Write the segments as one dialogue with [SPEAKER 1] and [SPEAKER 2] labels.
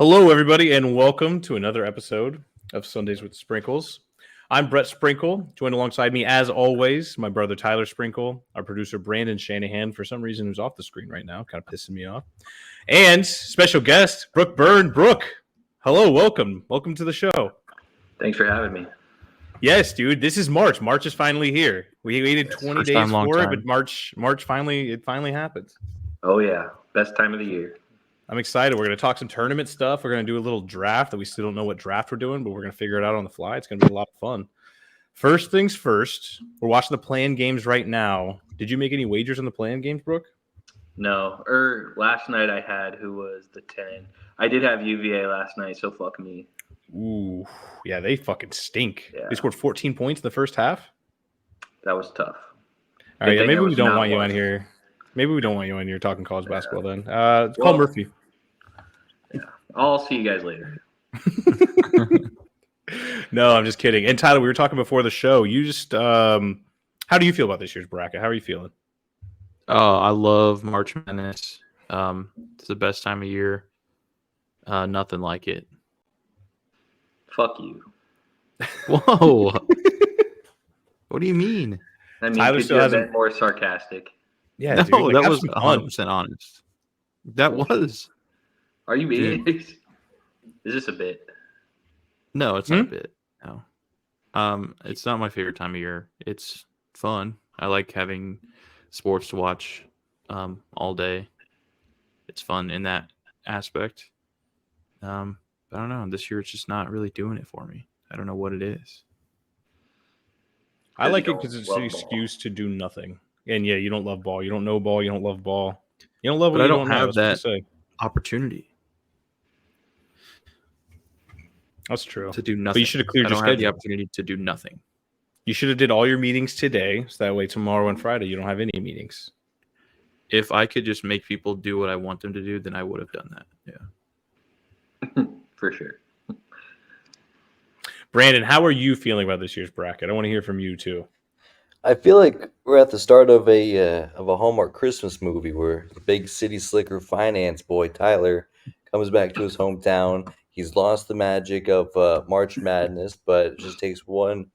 [SPEAKER 1] Hello, everybody, and welcome to another episode of Sundays with Sprinkles. I'm Brett Sprinkle, joined alongside me, as always, my brother Tyler Sprinkle, our producer Brandon Shanahan, for some reason who's off the screen right now, kind of pissing me off, and special guest Brooke Byrne. Brooke, hello, welcome to the show.
[SPEAKER 2] Thanks for having me.
[SPEAKER 1] Yes, dude, this is March. March is finally here. We waited 20 days for it, but March finally happens.
[SPEAKER 2] Oh yeah, best time of the year.
[SPEAKER 1] I'm excited. We're going to talk some tournament stuff. We're going to do a little draft that we still don't know what draft we're doing, but we're going to figure it out on the fly. It's going to be a lot of fun. First things first, we're watching the play-in games right now. Did you make any wagers on the play-in games, Brooke?
[SPEAKER 2] No. Last night I had who was the 10. I did have UVA last night, so fuck me.
[SPEAKER 1] Ooh, yeah, they fucking stink.
[SPEAKER 2] Yeah.
[SPEAKER 1] They scored 14 points in the first half.
[SPEAKER 2] That was tough.
[SPEAKER 1] All right, yeah, maybe we don't want you on here. Maybe we don't want you on here talking college basketball then. Call Murphy.
[SPEAKER 2] Yeah, I'll see you guys later.
[SPEAKER 1] No, I'm just kidding. And Tyler, we were talking before the show. You just, how do you feel about this year's bracket? How are you feeling?
[SPEAKER 3] Oh, I love March Madness. It's the best time of year. Nothing like it.
[SPEAKER 2] Fuck you.
[SPEAKER 3] Whoa. What do you mean?
[SPEAKER 2] I mean, Tyler could you have been more sarcastic?
[SPEAKER 1] Yeah,
[SPEAKER 3] no,
[SPEAKER 1] dude,
[SPEAKER 3] that was 100% honest. That was.
[SPEAKER 2] Are you being? Is this a bit?
[SPEAKER 3] No, it's not a bit. No. It's not my favorite time of year. It's fun. I like having sports to watch all day. It's fun in that aspect. But I don't know. This year it's just not really doing it for me. I don't know what it is.
[SPEAKER 1] I like it because it's an excuse to do nothing. And yeah, you don't love ball. You don't know ball. You don't love ball. You don't love what
[SPEAKER 3] but
[SPEAKER 1] you
[SPEAKER 3] I don't have
[SPEAKER 1] know.
[SPEAKER 3] that opportunity.
[SPEAKER 1] That's true.
[SPEAKER 3] To do nothing.
[SPEAKER 1] But you should have cleared your schedule.
[SPEAKER 3] I don't have the opportunity to do nothing.
[SPEAKER 1] You should have did all your meetings today, so that way tomorrow and Friday you don't have any meetings.
[SPEAKER 3] If I could just make people do what I want them to do, then I would have done that.
[SPEAKER 2] Yeah. For sure.
[SPEAKER 1] Brandon, how are you feeling about this year's bracket? I want to hear from you too.
[SPEAKER 4] I feel like we're at the start of a Hallmark Christmas movie where the big city slicker finance boy Tyler comes back to his hometown. He's lost the magic of March Madness, but it just takes one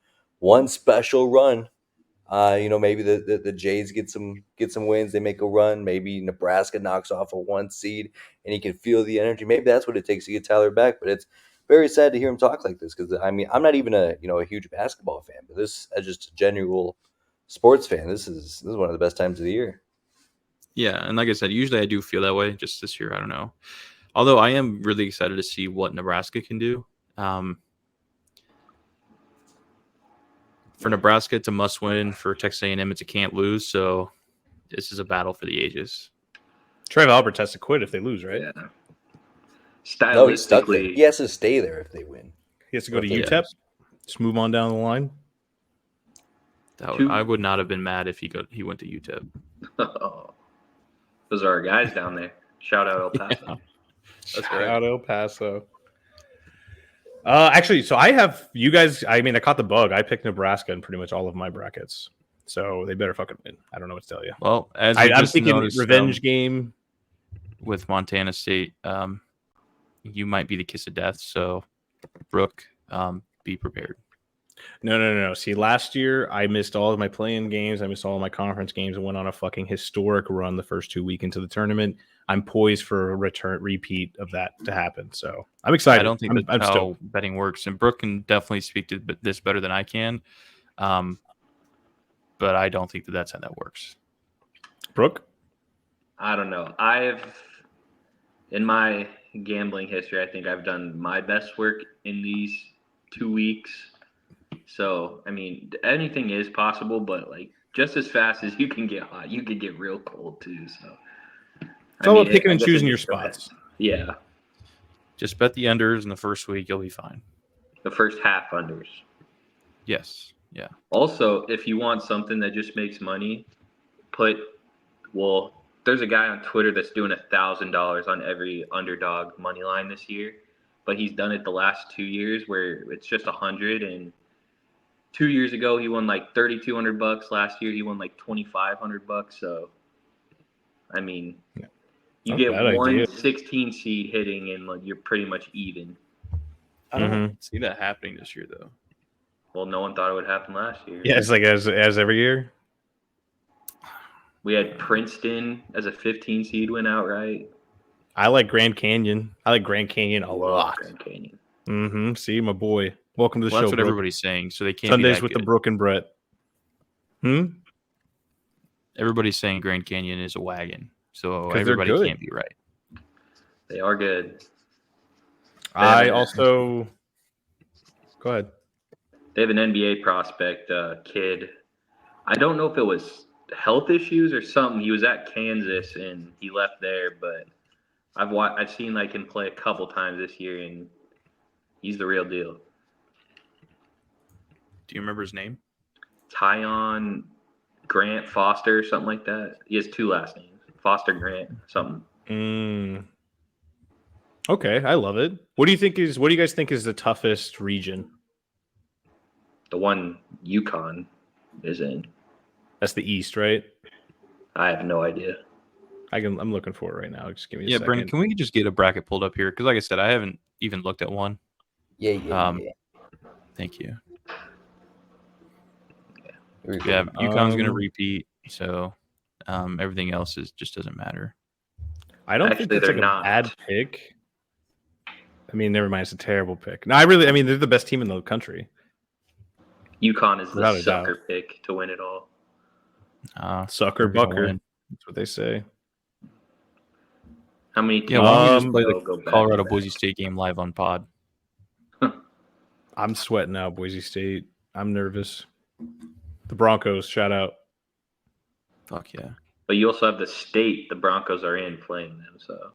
[SPEAKER 4] special run. Maybe the Jays get some wins. They make a run. Maybe Nebraska knocks off a 1 seed, and he can feel the energy. Maybe that's what it takes to get Tyler back. But it's very sad to hear him talk like this because I mean I'm not even a huge basketball fan, but this as just a genuine sports fan. This is one of the best times of the year.
[SPEAKER 3] Yeah, and like I said, usually I do feel that way. Just this year, I don't know. Although I am really excited to see what Nebraska can do. For Nebraska, it's a must-win. For Texas A&M, it's a can't-lose. So this is a battle for the ages.
[SPEAKER 1] Trev Albert has to quit if they lose, right?
[SPEAKER 2] Yeah.
[SPEAKER 4] No, he's stuck there. He has to stay there if they win.
[SPEAKER 1] He has to go to UTEP. Just move on down the line.
[SPEAKER 3] I would not have been mad if he went to UTEP.
[SPEAKER 2] Those are our guys down there. Shout out El Paso.
[SPEAKER 3] Yeah.
[SPEAKER 1] Shout out El Paso. Actually, so I have you guys. I mean, I caught the bug. I picked Nebraska in pretty much all of my brackets, so they better fucking win. I don't know what to tell you.
[SPEAKER 3] Well,
[SPEAKER 1] I'm thinking revenge game
[SPEAKER 3] with Montana State. You might be the kiss of death. So, Brooke, be prepared.
[SPEAKER 1] No. See, last year I missed all of my play-in games. I missed all of my conference games and went on a fucking historic run the first 2 weekends of the tournament. I'm poised for a repeat of that to happen. So I'm excited.
[SPEAKER 3] I don't think that's how betting works. And Brooke can definitely speak to this better than I can. But I don't think that's how that works.
[SPEAKER 1] Brooke?
[SPEAKER 2] I don't know. In my gambling history, I think I've done my best work in these 2 weeks. So, I mean, anything is possible, but like just as fast as you can get hot, you can get real cold too. So
[SPEAKER 1] it's all about picking and choosing your spots.
[SPEAKER 2] Yeah.
[SPEAKER 3] Just bet the unders in the first week. You'll be fine.
[SPEAKER 2] The first half unders.
[SPEAKER 3] Yes. Yeah.
[SPEAKER 2] Also, if you want something that just makes money, there's a guy on Twitter that's doing $1,000 on every underdog money line this year, but he's done it the last 2 years where it's just 100. And 2 years ago he won like $3,200. Last year he won like $2,500. So, I mean.
[SPEAKER 1] Yeah.
[SPEAKER 2] You
[SPEAKER 1] Not a
[SPEAKER 2] get
[SPEAKER 1] bad
[SPEAKER 2] one
[SPEAKER 1] idea.
[SPEAKER 2] 16 seed hitting, and like you're pretty much even.
[SPEAKER 3] I don't see that happening this year, though.
[SPEAKER 2] Well, no one thought it would happen last year.
[SPEAKER 1] Yeah, it's like as every year.
[SPEAKER 2] We had Princeton as a 15 seed win outright.
[SPEAKER 1] I like Grand Canyon. I like Grand Canyon a
[SPEAKER 2] Love
[SPEAKER 1] lot.
[SPEAKER 2] Grand Canyon.
[SPEAKER 1] Mm-hmm. See, my boy. Welcome to the
[SPEAKER 3] Well,
[SPEAKER 1] show,
[SPEAKER 3] that's what
[SPEAKER 1] Brooke.
[SPEAKER 3] everybody's saying, so they can't
[SPEAKER 1] Sundays
[SPEAKER 3] be that
[SPEAKER 1] with
[SPEAKER 3] good.
[SPEAKER 1] the Brooke and Brett.
[SPEAKER 3] Everybody's saying Grand Canyon is a wagon, so
[SPEAKER 1] 'Cause they're
[SPEAKER 3] everybody
[SPEAKER 1] good.
[SPEAKER 3] can't be right.
[SPEAKER 2] They are good.
[SPEAKER 1] I also go ahead.
[SPEAKER 2] They have an NBA prospect kid. I don't know if it was health issues or something. He was at Kansas and he left there, but I've seen like him play a couple times this year, and he's the real deal.
[SPEAKER 3] Do you remember his name?
[SPEAKER 2] Tyon Grant Foster, something like that. He has 2 last names, Foster Grant, something.
[SPEAKER 1] Okay, I love it. What do you guys think is the toughest region?
[SPEAKER 2] The one UConn is in.
[SPEAKER 1] That's the East, right?
[SPEAKER 2] I have no idea.
[SPEAKER 1] I'm looking for it right now. Just give me a
[SPEAKER 3] Yeah,
[SPEAKER 1] second.
[SPEAKER 3] Brendan, can we just get a bracket pulled up here? Because, like I said, I haven't even looked at one.
[SPEAKER 4] Yeah.
[SPEAKER 3] Thank you.
[SPEAKER 4] Here we go.
[SPEAKER 3] Yeah, UConn's going to repeat, so everything else just doesn't matter.
[SPEAKER 1] I don't
[SPEAKER 2] Actually,
[SPEAKER 1] think that's
[SPEAKER 2] they're
[SPEAKER 1] like
[SPEAKER 2] not.
[SPEAKER 1] a bad pick. I mean, never mind. It's a terrible pick. No, I mean, they're the best team in the country.
[SPEAKER 2] UConn is
[SPEAKER 1] Without
[SPEAKER 2] the
[SPEAKER 1] a doubt.
[SPEAKER 2] sucker pick to win it all.
[SPEAKER 1] Sucker
[SPEAKER 3] They're gonna
[SPEAKER 1] bucker.
[SPEAKER 3] win.
[SPEAKER 1] That's what they say.
[SPEAKER 2] How many teams?
[SPEAKER 3] Yeah, why don't we just play
[SPEAKER 2] go
[SPEAKER 3] the
[SPEAKER 2] back to
[SPEAKER 3] Colorado
[SPEAKER 2] back?
[SPEAKER 3] Boise State game live on pod?
[SPEAKER 1] I'm sweating out, Boise State. I'm nervous. The Broncos, shout out.
[SPEAKER 3] Fuck yeah.
[SPEAKER 2] But you also have the state the Broncos are in playing them. So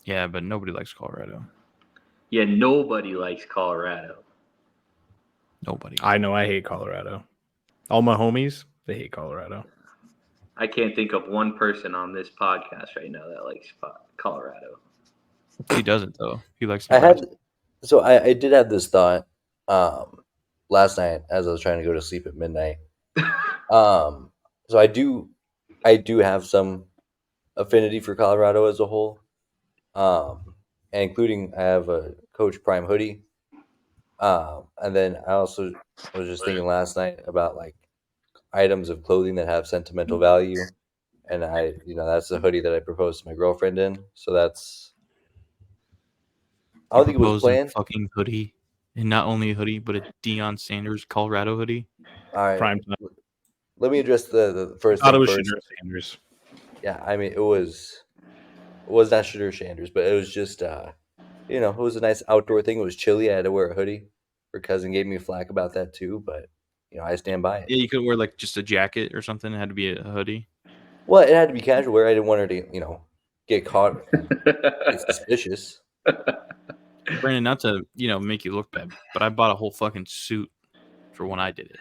[SPEAKER 3] Yeah, but nobody likes Colorado.
[SPEAKER 2] yeah, nobody likes Colorado.
[SPEAKER 3] Nobody.
[SPEAKER 1] I know I hate Colorado. All my homies, they hate Colorado.
[SPEAKER 2] I can't think of one person on this podcast right now that likes Colorado.
[SPEAKER 3] He doesn't, though. He likes
[SPEAKER 4] I did have this thought last night as I was trying to go to sleep at midnight. So I do have some affinity for Colorado as a whole, and including I have a Coach Prime hoodie, and then I also was just thinking last night about like items of clothing that have sentimental value, and that's the hoodie that I proposed to my girlfriend in. So that's I don't think it was
[SPEAKER 3] proposed a
[SPEAKER 4] planned.
[SPEAKER 3] fucking hoodie. And not only a hoodie, but a Deion Sanders Colorado hoodie.
[SPEAKER 4] All right,
[SPEAKER 1] Prime time.
[SPEAKER 4] let me address the first
[SPEAKER 1] I thought
[SPEAKER 4] thing
[SPEAKER 1] it was
[SPEAKER 4] first.
[SPEAKER 1] Shadur Sanders.
[SPEAKER 4] Yeah, I mean it was not Shadur Sanders, but it was just it was a nice outdoor thing. It was chilly. I had to wear a hoodie. Her cousin gave me flack about that too, but I stand by it.
[SPEAKER 3] Yeah, you could wear like just a jacket or something. It had to be a hoodie.
[SPEAKER 4] Well, it had to be casual wear. I didn't want her to get caught. It's suspicious.
[SPEAKER 3] Brandon, not to make you look bad, but I bought a whole fucking suit for when I did it.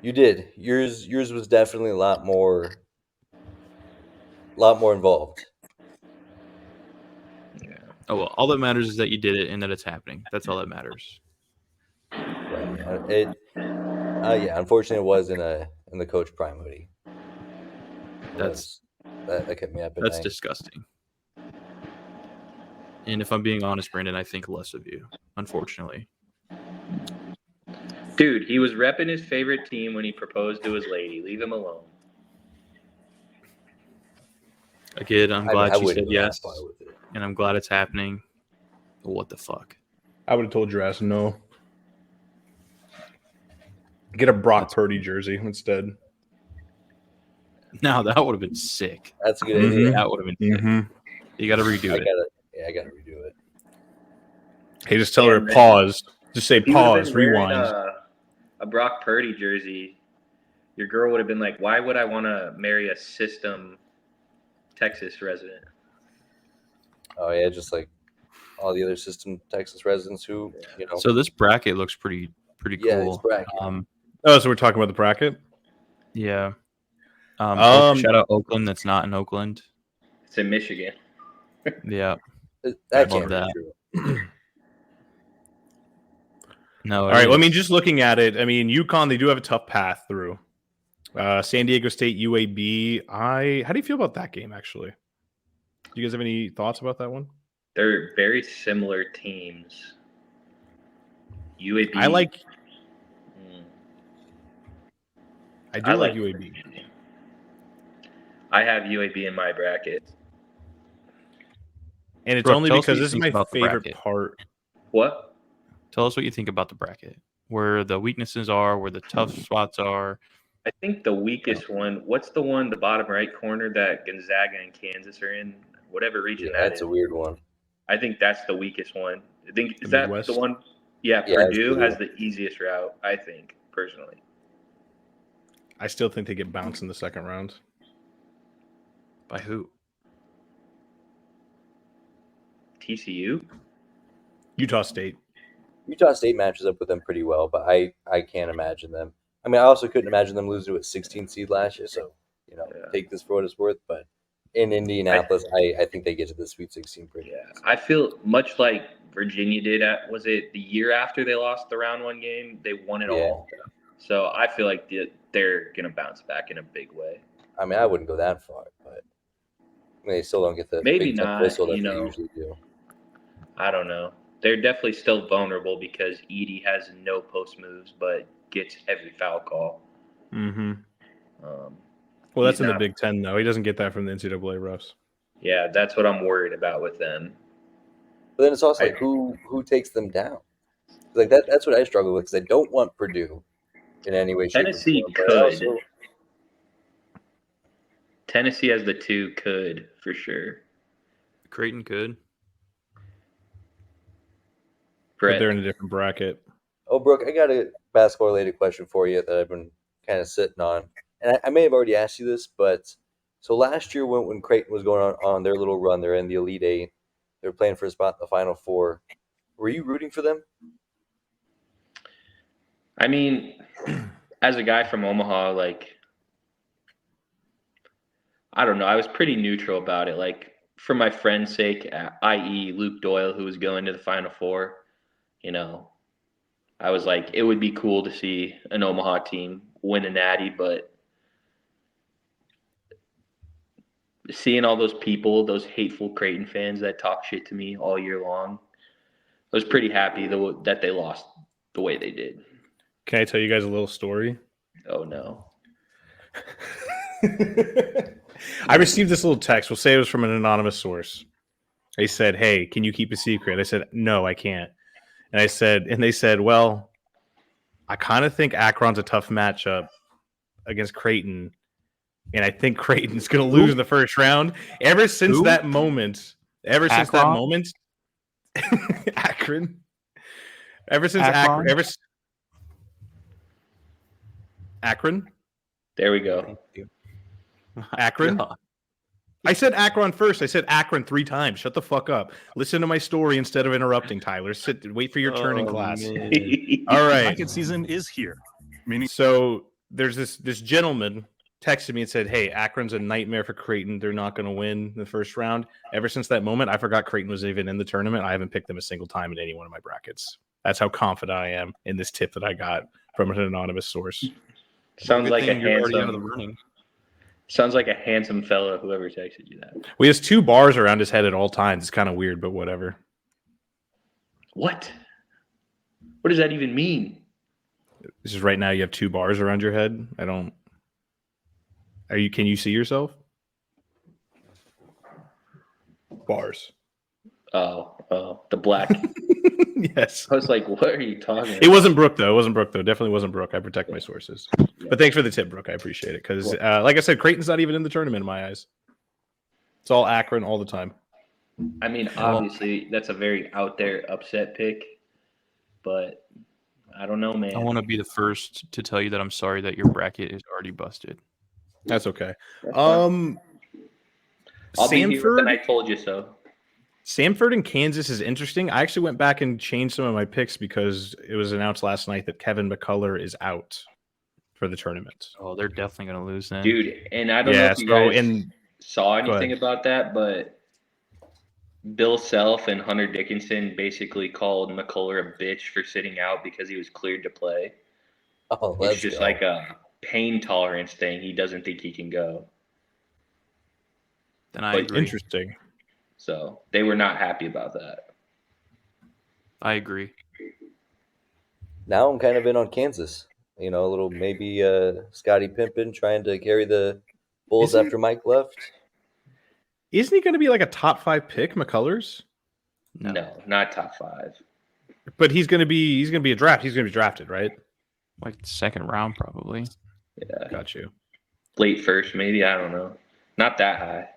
[SPEAKER 4] You did. Yours was definitely a lot more involved.
[SPEAKER 2] Yeah.
[SPEAKER 3] Oh well, all that matters is that you did it and that it's happening. That's all that matters.
[SPEAKER 4] Right. Unfortunately, it was in the Coach Prime hoodie. That kept me up at
[SPEAKER 3] That's
[SPEAKER 4] night.
[SPEAKER 3] disgusting. And if I'm being honest, Brandon, I think less of you, unfortunately.
[SPEAKER 2] Dude, he was repping his favorite team when he proposed to his lady. Leave him alone.
[SPEAKER 3] Again, I'm glad
[SPEAKER 4] I
[SPEAKER 3] she
[SPEAKER 4] wouldn't
[SPEAKER 3] said
[SPEAKER 4] go that
[SPEAKER 3] yes,
[SPEAKER 4] far with it.
[SPEAKER 3] and I'm glad it's happening. But what the fuck?
[SPEAKER 1] I would have told your ass no. Get a Brock Purdy jersey instead.
[SPEAKER 3] No, that would have been sick.
[SPEAKER 4] That's a good idea.
[SPEAKER 3] That would have been sick. You got to redo it.
[SPEAKER 4] I gotta redo it.
[SPEAKER 1] Hey, just tell her
[SPEAKER 2] man.
[SPEAKER 1] pause. Just say
[SPEAKER 2] If you would've
[SPEAKER 1] pause,
[SPEAKER 2] been wearing
[SPEAKER 1] rewind.
[SPEAKER 2] a Brock Purdy jersey, your girl would have been like, why would I want to marry a System Texas resident?
[SPEAKER 4] Oh yeah, just like all the other System Texas residents who
[SPEAKER 3] So this bracket looks pretty cool.
[SPEAKER 4] Yeah, it's bracket.
[SPEAKER 1] Oh, so we're talking about the bracket?
[SPEAKER 3] Yeah.
[SPEAKER 1] Shout
[SPEAKER 3] out Oakland. That's not in Oakland.
[SPEAKER 2] It's in Michigan.
[SPEAKER 3] Yeah.
[SPEAKER 4] That
[SPEAKER 3] love
[SPEAKER 4] can't
[SPEAKER 3] that.
[SPEAKER 4] be true.
[SPEAKER 3] No.
[SPEAKER 1] All right. Well, I mean, just looking at it, I mean, UConn, they do have a tough path through. San Diego State, UAB. How do you feel about that game, actually? Do you guys have any thoughts about that one?
[SPEAKER 2] They're very similar teams. UAB.
[SPEAKER 1] I do like
[SPEAKER 2] like
[SPEAKER 1] UAB.
[SPEAKER 2] I have UAB in my bracket.
[SPEAKER 1] And it's
[SPEAKER 3] Brooke,
[SPEAKER 1] only
[SPEAKER 3] tell us what
[SPEAKER 1] because
[SPEAKER 3] you
[SPEAKER 1] this is
[SPEAKER 3] think
[SPEAKER 1] my
[SPEAKER 3] about the
[SPEAKER 1] favorite
[SPEAKER 3] bracket.
[SPEAKER 1] part.
[SPEAKER 2] What?
[SPEAKER 3] Tell us what you think about the bracket, where the weaknesses are, where the tough spots are.
[SPEAKER 2] I think the weakest one. What's the one, the bottom right corner that Gonzaga and Kansas are in? Whatever region
[SPEAKER 4] Yeah,
[SPEAKER 2] that
[SPEAKER 4] that's
[SPEAKER 2] is.
[SPEAKER 4] a weird one.
[SPEAKER 2] I think that's the weakest one. I think
[SPEAKER 1] The
[SPEAKER 2] is that
[SPEAKER 1] Midwest?
[SPEAKER 2] the one? Yeah,
[SPEAKER 4] Yeah, it's
[SPEAKER 2] Purdue
[SPEAKER 4] Purdue.
[SPEAKER 2] has the easiest route. I think personally.
[SPEAKER 1] I still think they get bounced in the second round.
[SPEAKER 3] By who?
[SPEAKER 2] TCU.
[SPEAKER 1] Utah State.
[SPEAKER 4] Utah State matches up with them pretty well, but I can't imagine them. I mean, I also couldn't imagine them losing to a 16 seed last year. So
[SPEAKER 2] Yeah.
[SPEAKER 4] take this for what it's worth. But in Indianapolis, I think they get to the Sweet 16 pretty
[SPEAKER 2] Yeah,
[SPEAKER 4] easy.
[SPEAKER 2] I feel much like Virginia did at was it the year after they lost the round one game? They won it all. So I feel like they're gonna bounce back in a big way.
[SPEAKER 4] I mean, I wouldn't go that far, but they still don't get the
[SPEAKER 2] Maybe
[SPEAKER 4] Big Ten
[SPEAKER 2] not,
[SPEAKER 4] whistle that
[SPEAKER 2] you
[SPEAKER 4] they
[SPEAKER 2] know.
[SPEAKER 4] usually do.
[SPEAKER 2] I don't know. They're definitely still vulnerable because Edey has no post moves but gets every foul call.
[SPEAKER 1] Mm-hmm.
[SPEAKER 2] Um,
[SPEAKER 1] Well, that's
[SPEAKER 2] he's
[SPEAKER 1] in the
[SPEAKER 2] not-
[SPEAKER 1] Big Ten, though. He doesn't get that from the NCAA refs.
[SPEAKER 2] Yeah, that's what I'm worried about with them.
[SPEAKER 4] But then it's also like who takes them down? Like that's what I struggle with because I don't want Purdue in any way, shape,
[SPEAKER 2] Tennessee
[SPEAKER 4] or form. But I
[SPEAKER 2] could.
[SPEAKER 4] also,
[SPEAKER 2] Tennessee as the two could for sure.
[SPEAKER 3] Creighton could.
[SPEAKER 1] But
[SPEAKER 2] Brett,
[SPEAKER 1] they're in a different bracket.
[SPEAKER 4] oh, Brooke, I got a basketball-related question for you that I've been kind of sitting on, and I may have already asked you this, but so last year when Creighton was going on their little run, they're in the Elite Eight, they're playing for a spot in the Final Four. Were you rooting for them?
[SPEAKER 2] I mean, as a guy from Omaha, like, I don't know. I was pretty neutral about it. Like, for my friend's sake, i.e., Luke Doyle, who was going to the Final Four, I was like, it would be cool to see an Omaha team win a natty, but seeing all those people, those hateful Creighton fans that talk shit to me all year long, I was pretty happy that they lost the way they did.
[SPEAKER 1] Can I tell you guys a little story?
[SPEAKER 2] Oh, no.
[SPEAKER 1] I received this little text. We'll say it was from an anonymous source. They said, "Hey, can you keep a secret?" I said, "No, I can't." And they said, "Well, I kind of think Akron's a tough matchup against Creighton, and I think Creighton's going to lose in the first round." Ever since that moment, Akron. Ever since Akron.
[SPEAKER 2] There we go.
[SPEAKER 1] Akron.
[SPEAKER 3] God.
[SPEAKER 1] I said Akron first. I said Akron 3 times. Shut the fuck up. Listen to my story instead of interrupting, Tyler. Wait for your turn in class. All right.
[SPEAKER 5] Bracket season is here. Meaning,
[SPEAKER 1] So there's this gentleman texted me and said, "Hey, Akron's a nightmare for Creighton. They're not going to win the first round." Ever since that moment, I forgot Creighton was even in the tournament. I haven't picked them a single time in any one of my brackets. That's how confident I am in this tip that I got from an anonymous source.
[SPEAKER 2] Sounds like a
[SPEAKER 3] you're already out of the
[SPEAKER 2] handsome.
[SPEAKER 3] running.
[SPEAKER 2] Sounds like a handsome fellow. Whoever texted you that.
[SPEAKER 1] Well, he has 2 bars around his head at all times. It's kind of weird, but whatever.
[SPEAKER 2] What? What does that even mean?
[SPEAKER 1] This is right now. You have 2 bars around your head. Can you see yourself? Bars.
[SPEAKER 2] Oh, the black.
[SPEAKER 1] Yes.
[SPEAKER 2] I was like, what are you talking about?
[SPEAKER 1] It wasn't Brooke, though. Definitely wasn't Brooke. I protect my sources. But thanks for the tip, Brooke. I appreciate it. Because, like I said, Creighton's not even in the tournament in my eyes. It's all Akron all the time.
[SPEAKER 2] I mean, obviously, that's a very out there upset pick. But I don't know, man.
[SPEAKER 3] I want to be the first to tell you that I'm sorry that your bracket is already busted.
[SPEAKER 1] That's okay.
[SPEAKER 2] That's fine. I'll be here and I told you so.
[SPEAKER 1] Samford and Kansas is interesting. I actually went back and changed some of my picks because it was announced last night that Kevin McCullough is out for the tournament.
[SPEAKER 3] Oh, they're definitely going to lose then.
[SPEAKER 2] Dude, and I don't know if you guys saw anything about that, but Bill Self and Hunter Dickinson basically called McCullough a bitch for sitting out because he was cleared to play.
[SPEAKER 4] Oh,
[SPEAKER 2] It's just like a pain tolerance thing. He doesn't think he can go.
[SPEAKER 3] Then I
[SPEAKER 2] But-
[SPEAKER 3] agree.
[SPEAKER 1] Interesting.
[SPEAKER 2] So they were not happy about that.
[SPEAKER 3] I agree.
[SPEAKER 4] Now I'm kind of in on Kansas. A little maybe Scottie Pippen trying to carry the Bulls
[SPEAKER 1] Isn't-
[SPEAKER 4] after Mike left.
[SPEAKER 1] Isn't he going to be like a top 5 pick, McCullers?
[SPEAKER 2] No, not top 5.
[SPEAKER 1] But he's going to be a draft. He's going to be drafted, right?
[SPEAKER 3] Like second round, probably.
[SPEAKER 2] Yeah.
[SPEAKER 1] Got you.
[SPEAKER 2] Late first, maybe. I don't know. Not that high.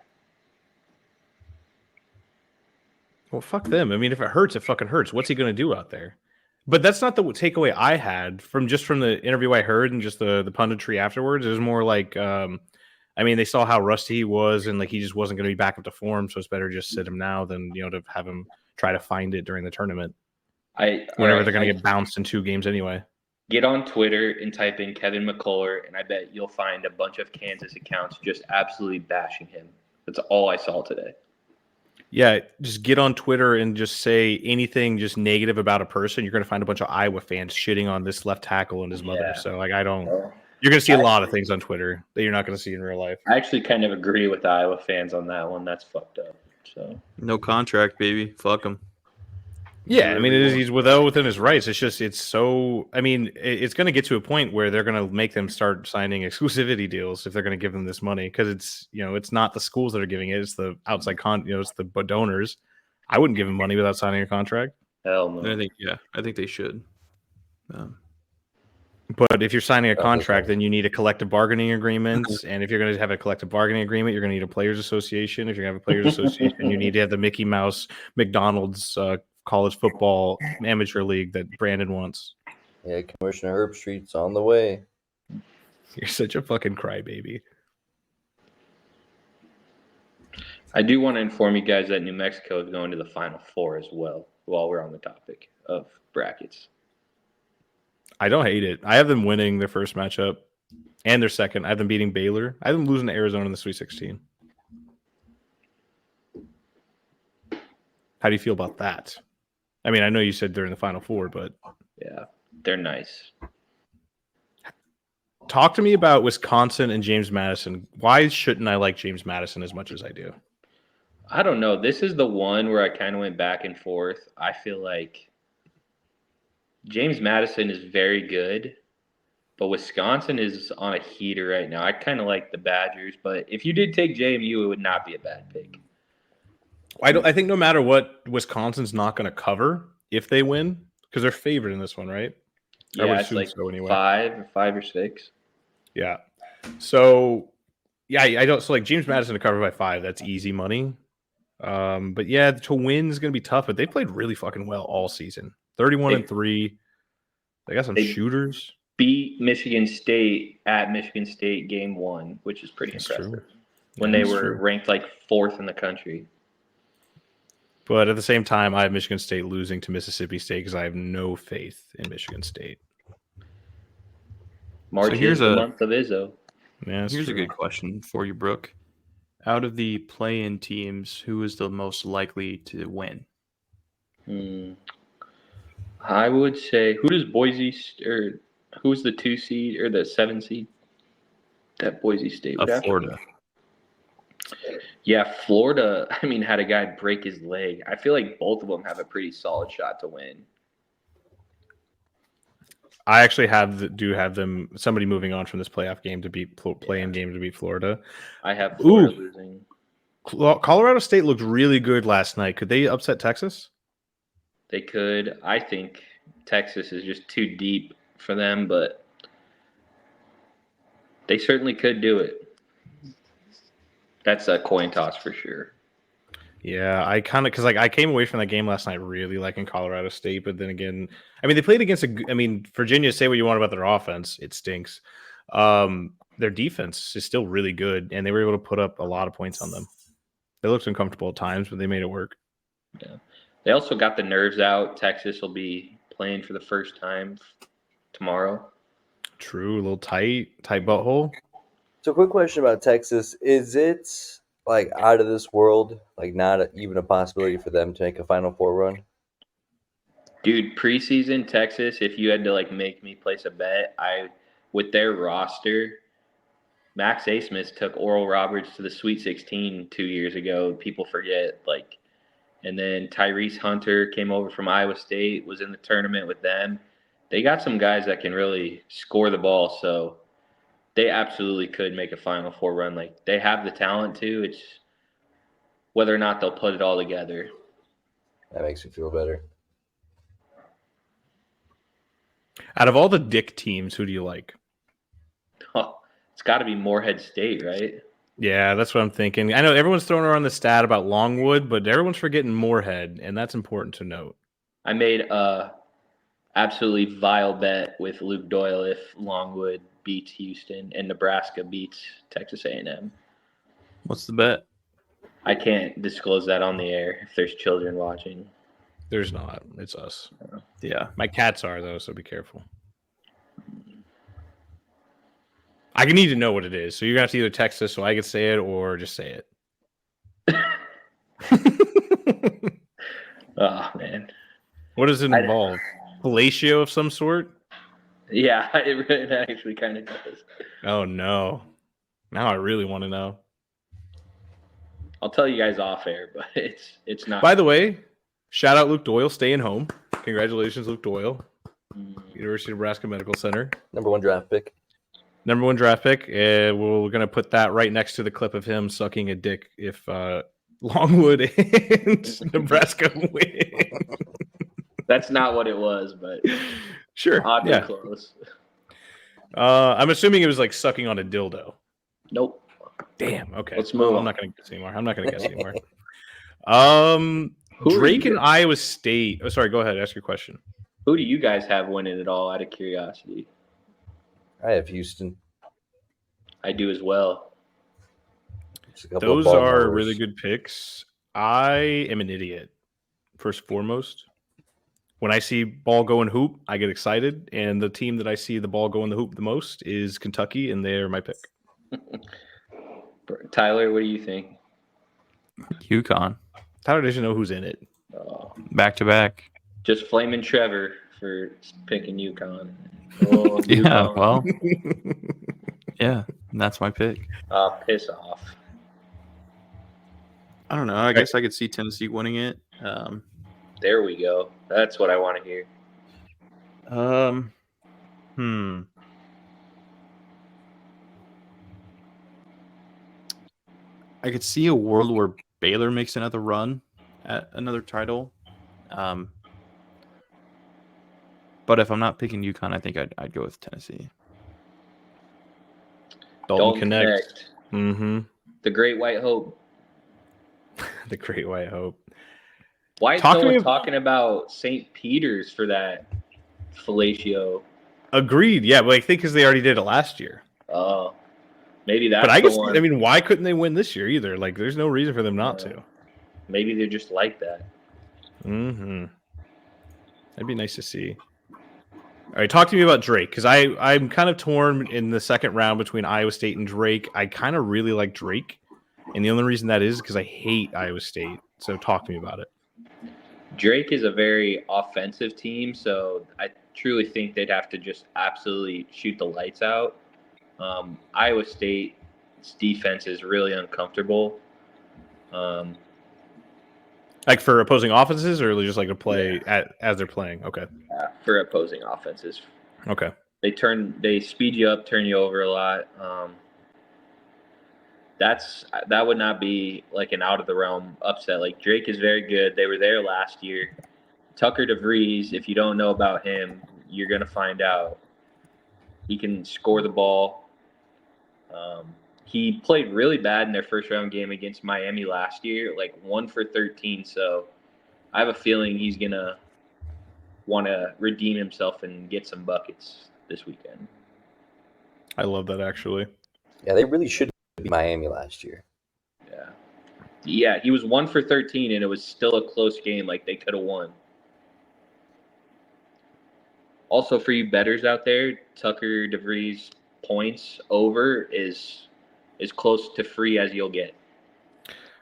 [SPEAKER 1] Well, fuck them. I mean, if it hurts, it fucking hurts. What's he going to do out there? But that's not the takeaway I had from the interview I heard and just the punditry afterwards. It was more like, they saw how rusty he was and like he just wasn't going to be back up to form, so it's better just sit him now than to have him try to find it during the tournament. Whenever they're going to get bounced in 2 games anyway.
[SPEAKER 2] Get on Twitter and type in Kevin McCullough, and I bet you'll find a bunch of Kansas accounts just absolutely bashing him. That's all I saw today.
[SPEAKER 1] Yeah, just get on Twitter and just say anything just negative about a person. You're going to find a bunch of Iowa fans shitting on this left tackle and his mother.
[SPEAKER 2] Yeah.
[SPEAKER 1] So, like, you're going to see a
[SPEAKER 2] I
[SPEAKER 1] lot of things on Twitter that you're not going to see in real life.
[SPEAKER 2] I actually kind of agree with the Iowa fans on that one. That's fucked up. So
[SPEAKER 3] No contract, baby. Fuck him.
[SPEAKER 1] Yeah, I mean, he's within his rights. It's just, it's going to get to a point where they're going to make them start signing exclusivity deals if they're going to give them this money, because it's not the schools that are giving it; it's the outside it's the donors. I wouldn't give him money without signing a contract.
[SPEAKER 2] hell no.
[SPEAKER 3] I think they should.
[SPEAKER 1] But if you're signing a contract, then you need a collective bargaining agreement, and if you're going to have a collective bargaining agreement, you're going to need a players' association. If you're going to have a players' association, you need to have the Mickey Mouse McDonald's college football amateur league that Brandon wants.
[SPEAKER 4] Yeah, Commissioner Herb Street's on the way.
[SPEAKER 1] You're such a fucking crybaby.
[SPEAKER 2] I do want to inform you guys that New Mexico is going to the Final Four as well, while we're on the topic of brackets.
[SPEAKER 1] I don't hate it. I have them winning their first matchup and their second. I have them beating Baylor. I have them losing to Arizona in the Sweet 16. How do you feel about that? I mean, I know you said they're in the Final Four, but
[SPEAKER 2] Yeah, they're nice.
[SPEAKER 1] talk to me about Wisconsin and James Madison. Why shouldn't I like James Madison as much as I do?
[SPEAKER 2] I don't know. This is the one where I kind of went back and forth. I feel like James Madison is very good, but Wisconsin is on a heater right now. I kind of like the Badgers, but if you did take JMU, it would not be a bad pick.
[SPEAKER 1] I think no matter what, Wisconsin's not going to cover if they win because they're favored in this one, right? I would
[SPEAKER 2] Yeah, it's
[SPEAKER 1] assume
[SPEAKER 2] like
[SPEAKER 1] so anyway.
[SPEAKER 2] 5 or 6.
[SPEAKER 1] Yeah. So, yeah, I don't. So, like James Madison to cover by 5, that's easy money. But yeah, to win is going to be tough. But they played really fucking well all season. 31-3. They got some
[SPEAKER 2] They-
[SPEAKER 1] shooters.
[SPEAKER 2] Beat Michigan State at Michigan State game 1, which is pretty
[SPEAKER 1] That's
[SPEAKER 2] impressive.
[SPEAKER 1] true.
[SPEAKER 2] When
[SPEAKER 1] Yeah,
[SPEAKER 2] they
[SPEAKER 1] that's
[SPEAKER 2] were
[SPEAKER 1] true.
[SPEAKER 2] ranked like 4th in the country.
[SPEAKER 1] But at the same time, I have Michigan State losing to Mississippi State because I have no faith in Michigan State.
[SPEAKER 2] March
[SPEAKER 3] here's
[SPEAKER 2] is the
[SPEAKER 3] a-
[SPEAKER 2] month of Izzo.
[SPEAKER 1] Yeah, that's
[SPEAKER 3] Here's
[SPEAKER 1] true.
[SPEAKER 3] a good question for you, Brooke. Out of the play-in teams, who is the most likely to win?
[SPEAKER 2] I would say, who does Boise or who's the 2 seed or the 7 seed that Boise State would have?
[SPEAKER 3] Florida.
[SPEAKER 2] Yeah, Florida, I mean, had a guy break his leg. I feel like both of them have a pretty solid shot to win.
[SPEAKER 1] I actually do have them somebody moving on from this playoff game to beat play-in game to beat Florida.
[SPEAKER 2] I have Florida
[SPEAKER 1] Ooh.
[SPEAKER 2] losing.
[SPEAKER 1] Colorado State looked really good last night. Could they upset Texas?
[SPEAKER 2] They could. I think Texas is just too deep for them, but they certainly could do it. That's a coin toss for sure.
[SPEAKER 1] Yeah, I kind of because I came away from that game last night really liking Colorado State, but then again, I mean they played against Virginia. Say what you want about their offense, it stinks. Their defense is still really good, and they were able to put up a lot of points on them. They looked uncomfortable at times, but they made it work.
[SPEAKER 2] Yeah. They also got the nerves out. Texas will be playing for the first time tomorrow.
[SPEAKER 1] True, a little tight butthole.
[SPEAKER 4] So, quick question about Texas: is it like out of this world, like not even a possibility for them to make a Final Four run?
[SPEAKER 2] Dude, preseason Texas, if you had to like make me place a bet, I with their roster, Max Asmus took Oral Roberts to the Sweet 16 2 years ago. People forget, and then Tyrese Hunter came over from Iowa State, was in the tournament with them. They got some guys that can really score the ball, so they absolutely could make a Final Four run. Like, they have the talent to. It's whether or not they'll put it all together.
[SPEAKER 4] That makes me feel better.
[SPEAKER 1] Out of all the dick teams, who do you like?
[SPEAKER 2] Oh, it's got to be Morehead State, right?
[SPEAKER 1] Yeah, that's what I'm thinking. I know everyone's throwing around the stat about Longwood, but everyone's forgetting Morehead, and that's important to note.
[SPEAKER 2] I made a absolutely vile bet with Luke Doyle if Longwood beats Houston and Nebraska beats Texas A&M.
[SPEAKER 3] What's the bet?
[SPEAKER 2] I can't disclose that on the air if there's children watching.
[SPEAKER 1] There's not. It's us.
[SPEAKER 3] Yeah.
[SPEAKER 1] My cats are, though, so be careful. I need to know what it is, so you're going to have to either text us so I can say it or just say it.
[SPEAKER 2] Oh, man.
[SPEAKER 1] What does it involve? Fellatio of some sort?
[SPEAKER 2] Yeah, it actually kind of does.
[SPEAKER 1] Oh, no. Now I really want to know.
[SPEAKER 2] I'll tell you guys off air, but it's not.
[SPEAKER 1] By the way, shout out Luke Doyle staying home. Congratulations, Luke Doyle. University of Nebraska Medical Center.
[SPEAKER 4] Number 1 draft pick.
[SPEAKER 1] Number 1 draft pick. We're going to put that right next to the clip of him sucking a dick if Longwood and Nebraska win.
[SPEAKER 2] That's not what it was, but
[SPEAKER 1] Sure.
[SPEAKER 2] oddly
[SPEAKER 1] Yeah.
[SPEAKER 2] close.
[SPEAKER 1] I'm assuming it was like sucking on a dildo.
[SPEAKER 2] Nope.
[SPEAKER 1] Damn. Okay.
[SPEAKER 2] Let's move
[SPEAKER 1] I'm
[SPEAKER 2] on.
[SPEAKER 1] not going to guess anymore.
[SPEAKER 2] Who do
[SPEAKER 1] Drake
[SPEAKER 2] you-
[SPEAKER 1] and Iowa State. Oh, sorry. Go ahead. Ask your question.
[SPEAKER 2] Who do you guys have winning it all out of curiosity?
[SPEAKER 4] I have Houston.
[SPEAKER 2] I do as well.
[SPEAKER 4] Just a couple of
[SPEAKER 1] Those
[SPEAKER 4] ball
[SPEAKER 1] are
[SPEAKER 4] movers.
[SPEAKER 1] really good picks. I am an idiot, first and foremost. When I see ball go in hoop, I get excited. And the team that I see the ball go in the hoop the most is Kentucky, and they're my pick.
[SPEAKER 2] Tyler, what do you think?
[SPEAKER 3] UConn.
[SPEAKER 1] Tyler doesn't know who's in it.
[SPEAKER 3] Back to back.
[SPEAKER 2] Just flaming Trevor for picking UConn. Oh,
[SPEAKER 3] Yeah,
[SPEAKER 2] UConn.
[SPEAKER 3] well, yeah, that's my pick.
[SPEAKER 2] Piss off.
[SPEAKER 3] I don't know. I guess I could see Tennessee winning it.
[SPEAKER 2] There we go. That's what I want to hear.
[SPEAKER 3] I could see a world where Baylor makes another run at another title. But if I'm not picking UConn, I think I'd go with Tennessee.
[SPEAKER 1] Dalton Connect. Mm-hmm.
[SPEAKER 2] The Great White Hope.
[SPEAKER 1] The Great White Hope.
[SPEAKER 2] Why is
[SPEAKER 1] Talk
[SPEAKER 2] no
[SPEAKER 1] to me
[SPEAKER 2] one talking about St. Peter's for that fellatio?
[SPEAKER 1] Agreed. Yeah, but I think because they already did it last year.
[SPEAKER 2] Oh, maybe that's
[SPEAKER 1] But I
[SPEAKER 2] the
[SPEAKER 1] guess,
[SPEAKER 2] one.
[SPEAKER 1] I mean, why couldn't they win this year either? Like, there's no reason for them not to.
[SPEAKER 2] Maybe they're just like that.
[SPEAKER 1] Mm-hmm. That'd be nice to see. All right, talk to me about Drake, because I'm kind of torn in the second round between Iowa State and Drake. I kind of really like Drake, and the only reason that is because I hate Iowa State. So talk to me about it.
[SPEAKER 2] Drake is a very offensive team, so I truly think they'd have to just absolutely shoot the lights out. Iowa State's defense is really uncomfortable.
[SPEAKER 1] Like for opposing offenses, or just like to play as they're playing? Okay.
[SPEAKER 2] For opposing offenses.
[SPEAKER 1] Okay.
[SPEAKER 2] They speed you up, turn you over a lot. That would not be like an out of the realm upset. Like, Drake is very good. They were there last year. Tucker DeVries, if you don't know about him, you're gonna find out. He can score the ball. He played really bad in their first round game against Miami last year, like 1 for 13. So I have a feeling he's gonna want to redeem himself and get some buckets this weekend.
[SPEAKER 1] I love that, actually.
[SPEAKER 4] Yeah, they really should be Miami last year.
[SPEAKER 2] Yeah, he was 1 for 13, and it was still a close game. Like, they could have won. Also, for you bettors out there, Tucker DeVries points over is as close to free as you'll get.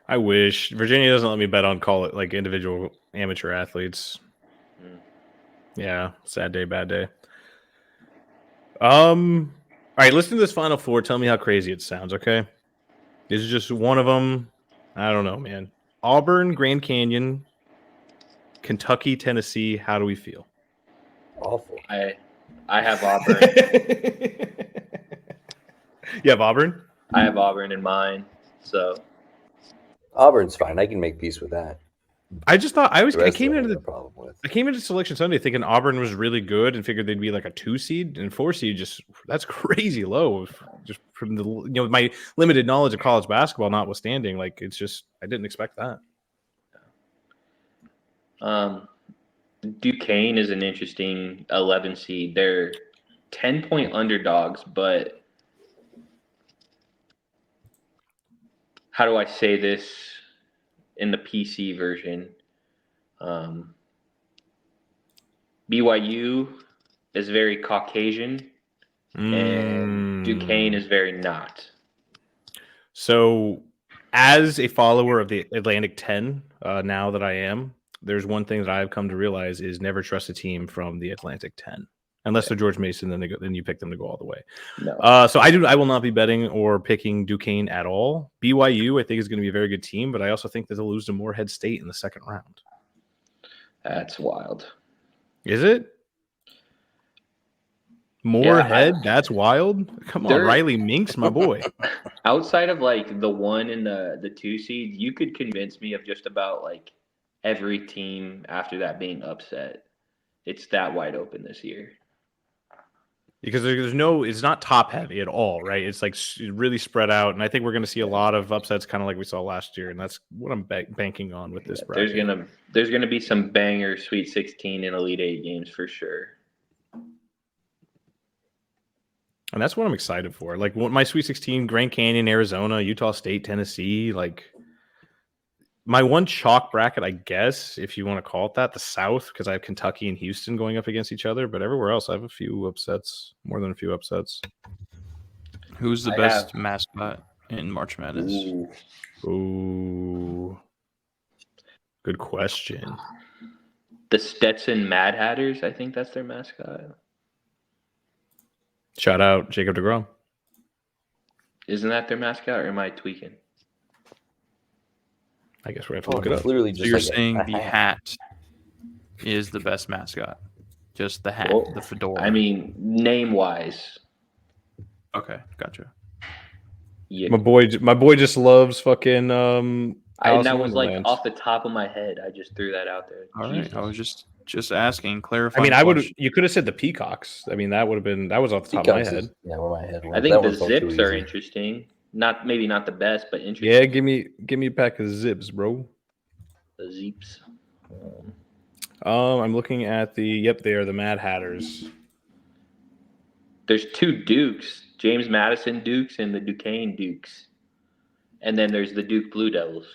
[SPEAKER 1] I wish. Virginia doesn't let me bet on call it like individual amateur athletes. Yeah, sad day, bad day. All right, listen to this Final Four. Tell me how crazy it sounds, okay? This is just one of them. I don't know, man. Auburn, Grand Canyon, Kentucky, Tennessee. How do we feel?
[SPEAKER 4] Awful.
[SPEAKER 2] I have Auburn.
[SPEAKER 1] You have Auburn?
[SPEAKER 2] I have Auburn in mind. So
[SPEAKER 4] Auburn's fine. I can make peace with that.
[SPEAKER 1] I just thought
[SPEAKER 4] The
[SPEAKER 1] I
[SPEAKER 4] rest
[SPEAKER 1] came
[SPEAKER 4] of them
[SPEAKER 1] into
[SPEAKER 4] I
[SPEAKER 1] the
[SPEAKER 4] got a problem with.
[SPEAKER 1] I came into Selection Sunday thinking Auburn was really good and figured they'd be like a 2 seed, and 4 seed just that's crazy low. Just from the my limited knowledge of college basketball notwithstanding, like it's just I didn't expect that.
[SPEAKER 2] Duquesne is an interesting 11 seed. They're 10-point underdogs, but how do I say this in the PC version? BYU is very Caucasian, and Duquesne is very not.
[SPEAKER 1] So, as a follower of the Atlantic 10, now that I am, there's one thing that I've come to realize is never trust a team from the Atlantic 10. Unless they're George Mason, then you pick them to go all the way.
[SPEAKER 2] No.
[SPEAKER 1] So I will not be betting or picking Duquesne at all. BYU, I think, is going to be a very good team, but I also think that they'll lose to Morehead State in the second round.
[SPEAKER 2] That's wild.
[SPEAKER 1] Is it? Morehead? That's wild. Come on, Riley Minks, my boy.
[SPEAKER 2] Outside of like the 1 and the 2 seed, you could convince me of just about like every team after that being upset. It's that wide open this year.
[SPEAKER 1] Because it's not top heavy at all, right? It's like really spread out, and I think we're going to see a lot of upsets, kind of like we saw last year, and that's what I'm banking on with this bracket.
[SPEAKER 2] There's gonna be some banger Sweet 16 and Elite 8 games for sure,
[SPEAKER 1] and that's what I'm excited for. Like my Sweet 16, Grand Canyon, Arizona, Utah State, Tennessee, like. My one chalk bracket, I guess, if you want to call it that, the South, because I have Kentucky and Houston going up against each other. But everywhere else, I have a few upsets, more than a few upsets.
[SPEAKER 3] Who's the best mascot in March Madness?
[SPEAKER 1] Ooh. Good question.
[SPEAKER 2] The Stetson Mad Hatters, I think that's their mascot.
[SPEAKER 1] Shout out Jacob deGrom.
[SPEAKER 2] Isn't that their mascot, or am I tweaking?
[SPEAKER 1] I guess we have to look it up.
[SPEAKER 4] Literally just
[SPEAKER 3] So you're
[SPEAKER 4] like
[SPEAKER 3] saying the hat is the best mascot? Just the hat, the fedora.
[SPEAKER 2] I mean, name-wise.
[SPEAKER 3] Okay, gotcha.
[SPEAKER 2] Yeah.
[SPEAKER 1] My boy just loves fucking
[SPEAKER 2] that was like off the top of my head. I just threw that out there.
[SPEAKER 3] All right, I was just asking, clarifying.
[SPEAKER 1] I mean, you could have said the Peacocks. I mean, that was off the top of my head.
[SPEAKER 4] Yeah, where my head went.
[SPEAKER 2] I think the Zips are interesting. Maybe not the best, but interesting.
[SPEAKER 1] Yeah, give me a pack of Zips, bro.
[SPEAKER 2] The Zips.
[SPEAKER 1] I'm looking at they are the Mad Hatters.
[SPEAKER 2] There's 2 Dukes, James Madison Dukes and the Duquesne Dukes. And then there's the Duke Blue Devils.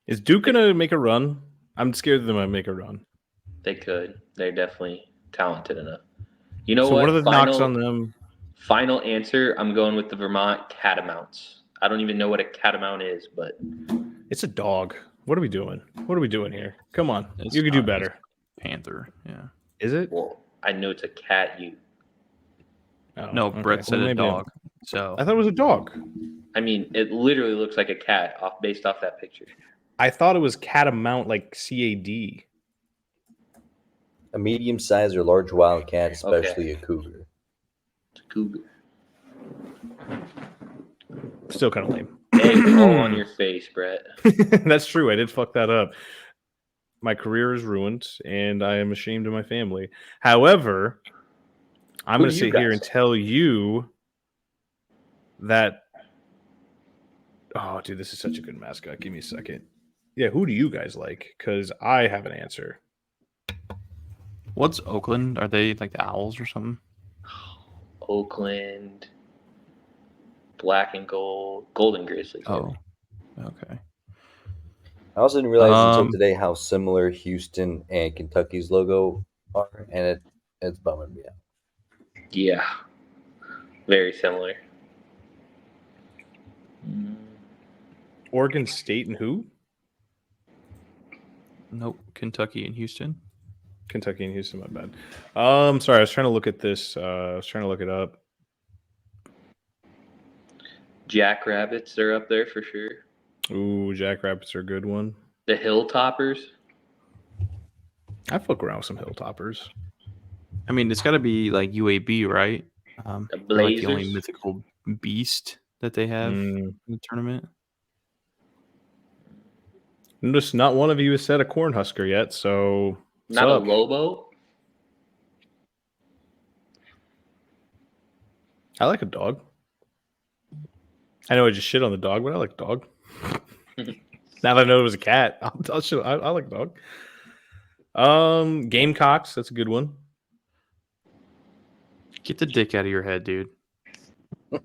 [SPEAKER 1] Is Duke going to make a run? I'm scared that they might make a run.
[SPEAKER 2] They could. They're definitely talented enough. You know
[SPEAKER 1] so
[SPEAKER 2] what?
[SPEAKER 1] What are the knocks on them?
[SPEAKER 2] Final answer, I'm going with the Vermont Catamounts. I don't even know what a catamount is, but...
[SPEAKER 1] It's a dog. What are we doing? What are we doing here? Come on.
[SPEAKER 3] It's
[SPEAKER 1] you could do better.
[SPEAKER 3] Panther, yeah.
[SPEAKER 1] Is it?
[SPEAKER 2] Well, I know it's a cat.
[SPEAKER 3] No, okay. Brett said a dog. So
[SPEAKER 1] I thought it was a dog.
[SPEAKER 2] I mean, it literally looks like a cat based off that picture.
[SPEAKER 1] I thought it was catamount, like CAD.
[SPEAKER 4] A medium-sized or large wild cat, especially a cougar.
[SPEAKER 2] It's a cougar.
[SPEAKER 1] Still kind of lame.
[SPEAKER 2] Hey, all on your face, Brett.
[SPEAKER 1] That's true. I did fuck that up. My career is ruined, and I am ashamed of my family. However, I'm going to sit here and tell you that. Oh, dude, this is such a good mascot. Give me a second. Yeah, who do you guys like? Because I have an answer.
[SPEAKER 3] What's Oakland? Are they like the Owls or something?
[SPEAKER 2] Oakland, black and gold, Golden Grizzlies.
[SPEAKER 3] Oh, okay.
[SPEAKER 4] I also didn't realize until today how similar Houston and Kentucky's logo are, and it's bumming me out.
[SPEAKER 2] Yeah, very similar.
[SPEAKER 1] Oregon State and who?
[SPEAKER 3] Nope, Kentucky and Houston.
[SPEAKER 1] Kentucky and Houston, my bad. Sorry, I was trying to look at this. I was trying to look it up.
[SPEAKER 2] Jackrabbits, they're up there for sure.
[SPEAKER 1] Ooh, Jackrabbits are a good one.
[SPEAKER 2] The Hilltoppers.
[SPEAKER 1] I fuck around with some Hilltoppers.
[SPEAKER 3] I mean, it's got to be like UAB, right?
[SPEAKER 2] The
[SPEAKER 3] They're like the only
[SPEAKER 2] Blazers.
[SPEAKER 3] mythical beast that they have in the tournament.
[SPEAKER 1] Notice not one of you has said a Cornhusker yet, so
[SPEAKER 2] Not
[SPEAKER 1] sup?
[SPEAKER 2] a Lobo.
[SPEAKER 1] I like a dog. I know I just shit on the dog, but I like a dog. Now that I know it was a cat, I like a dog. Gamecocks, that's a good one.
[SPEAKER 3] Get the dick out of your head, dude.
[SPEAKER 4] And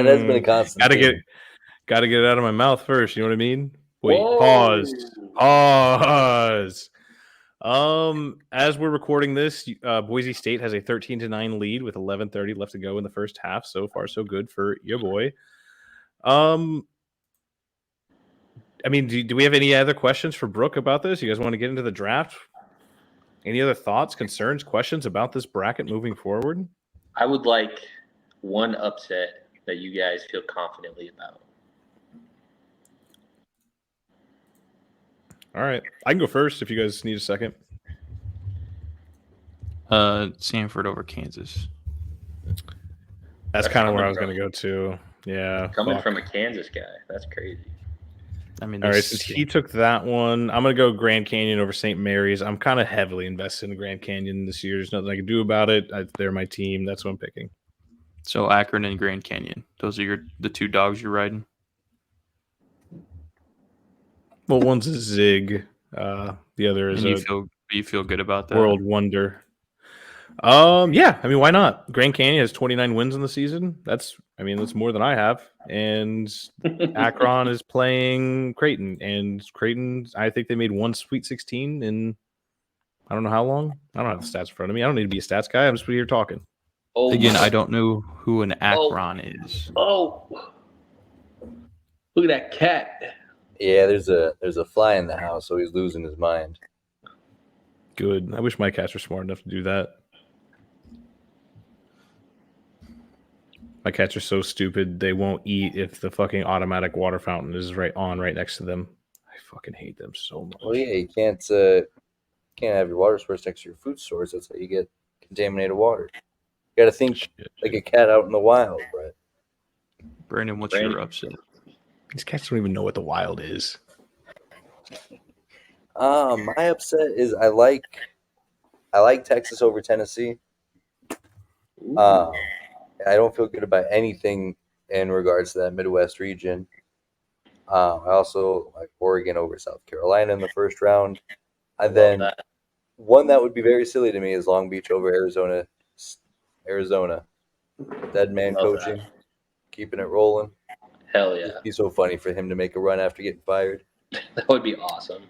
[SPEAKER 4] that's been a constant.
[SPEAKER 1] Gotta get it out of my mouth first. You know what I mean? Wait,
[SPEAKER 2] Whoa.
[SPEAKER 1] pause. As we're recording this, Boise State has a 13-9 lead with 11:30 left to go in the first half. So far, so good for your boy. I mean, do we have any other questions for Brooke about this? You guys want to get into the draft? Any other thoughts, concerns, questions about this bracket moving forward?
[SPEAKER 2] I would like one upset that you guys feel confidently about.
[SPEAKER 1] All right, I can go first if you guys need a second.
[SPEAKER 3] Sanford over Kansas.
[SPEAKER 1] That's kind of where I was going to go to. Yeah,
[SPEAKER 2] Coming
[SPEAKER 1] fuck.
[SPEAKER 2] from a Kansas guy, that's crazy.
[SPEAKER 3] I mean,
[SPEAKER 1] All right, since he took that one, I'm going to go Grand Canyon over St. Mary's. I'm kind of heavily invested in Grand Canyon this year. There's nothing I can do about it. They're my team. That's what I'm picking.
[SPEAKER 3] So Akron and Grand Canyon. Those are the two dogs you're riding?
[SPEAKER 1] Well, one's a Zig. The other is
[SPEAKER 3] And you feel good about that?
[SPEAKER 1] World Wonder. Yeah. I mean, why not? Grand Canyon has 29 wins in the season. That's more than I have. And Akron is playing Creighton, and Creighton, I think they made one Sweet 16 in I don't know how long. I don't have the stats in front of me. I don't need to be a stats guy. I'm just here talking.
[SPEAKER 3] Again, I don't know who an Akron is.
[SPEAKER 2] Oh, look at that cat.
[SPEAKER 4] Yeah, there's a fly in the house, so he's losing his mind.
[SPEAKER 1] Good. I wish my cats were smart enough to do that. My cats are so stupid they won't eat if the fucking automatic water fountain is right next to them. I fucking hate them so much.
[SPEAKER 4] Well, yeah, you can't have your water source next to your food source. That's how you get contaminated water. You got to think like a cat out in the wild, Brett.
[SPEAKER 3] Brandon, what's your upset?
[SPEAKER 1] These cats don't even know what the wild is.
[SPEAKER 4] My upset is I like Texas over Tennessee. I don't feel good about anything in regards to that Midwest region. I also like Oregon over South Carolina in the first round. And then one that would be very silly to me is Long Beach over Arizona. Dead man coaching, keeping it rolling.
[SPEAKER 2] Hell yeah.
[SPEAKER 4] It'd be so funny for him to make a run after getting fired.
[SPEAKER 2] That would be awesome.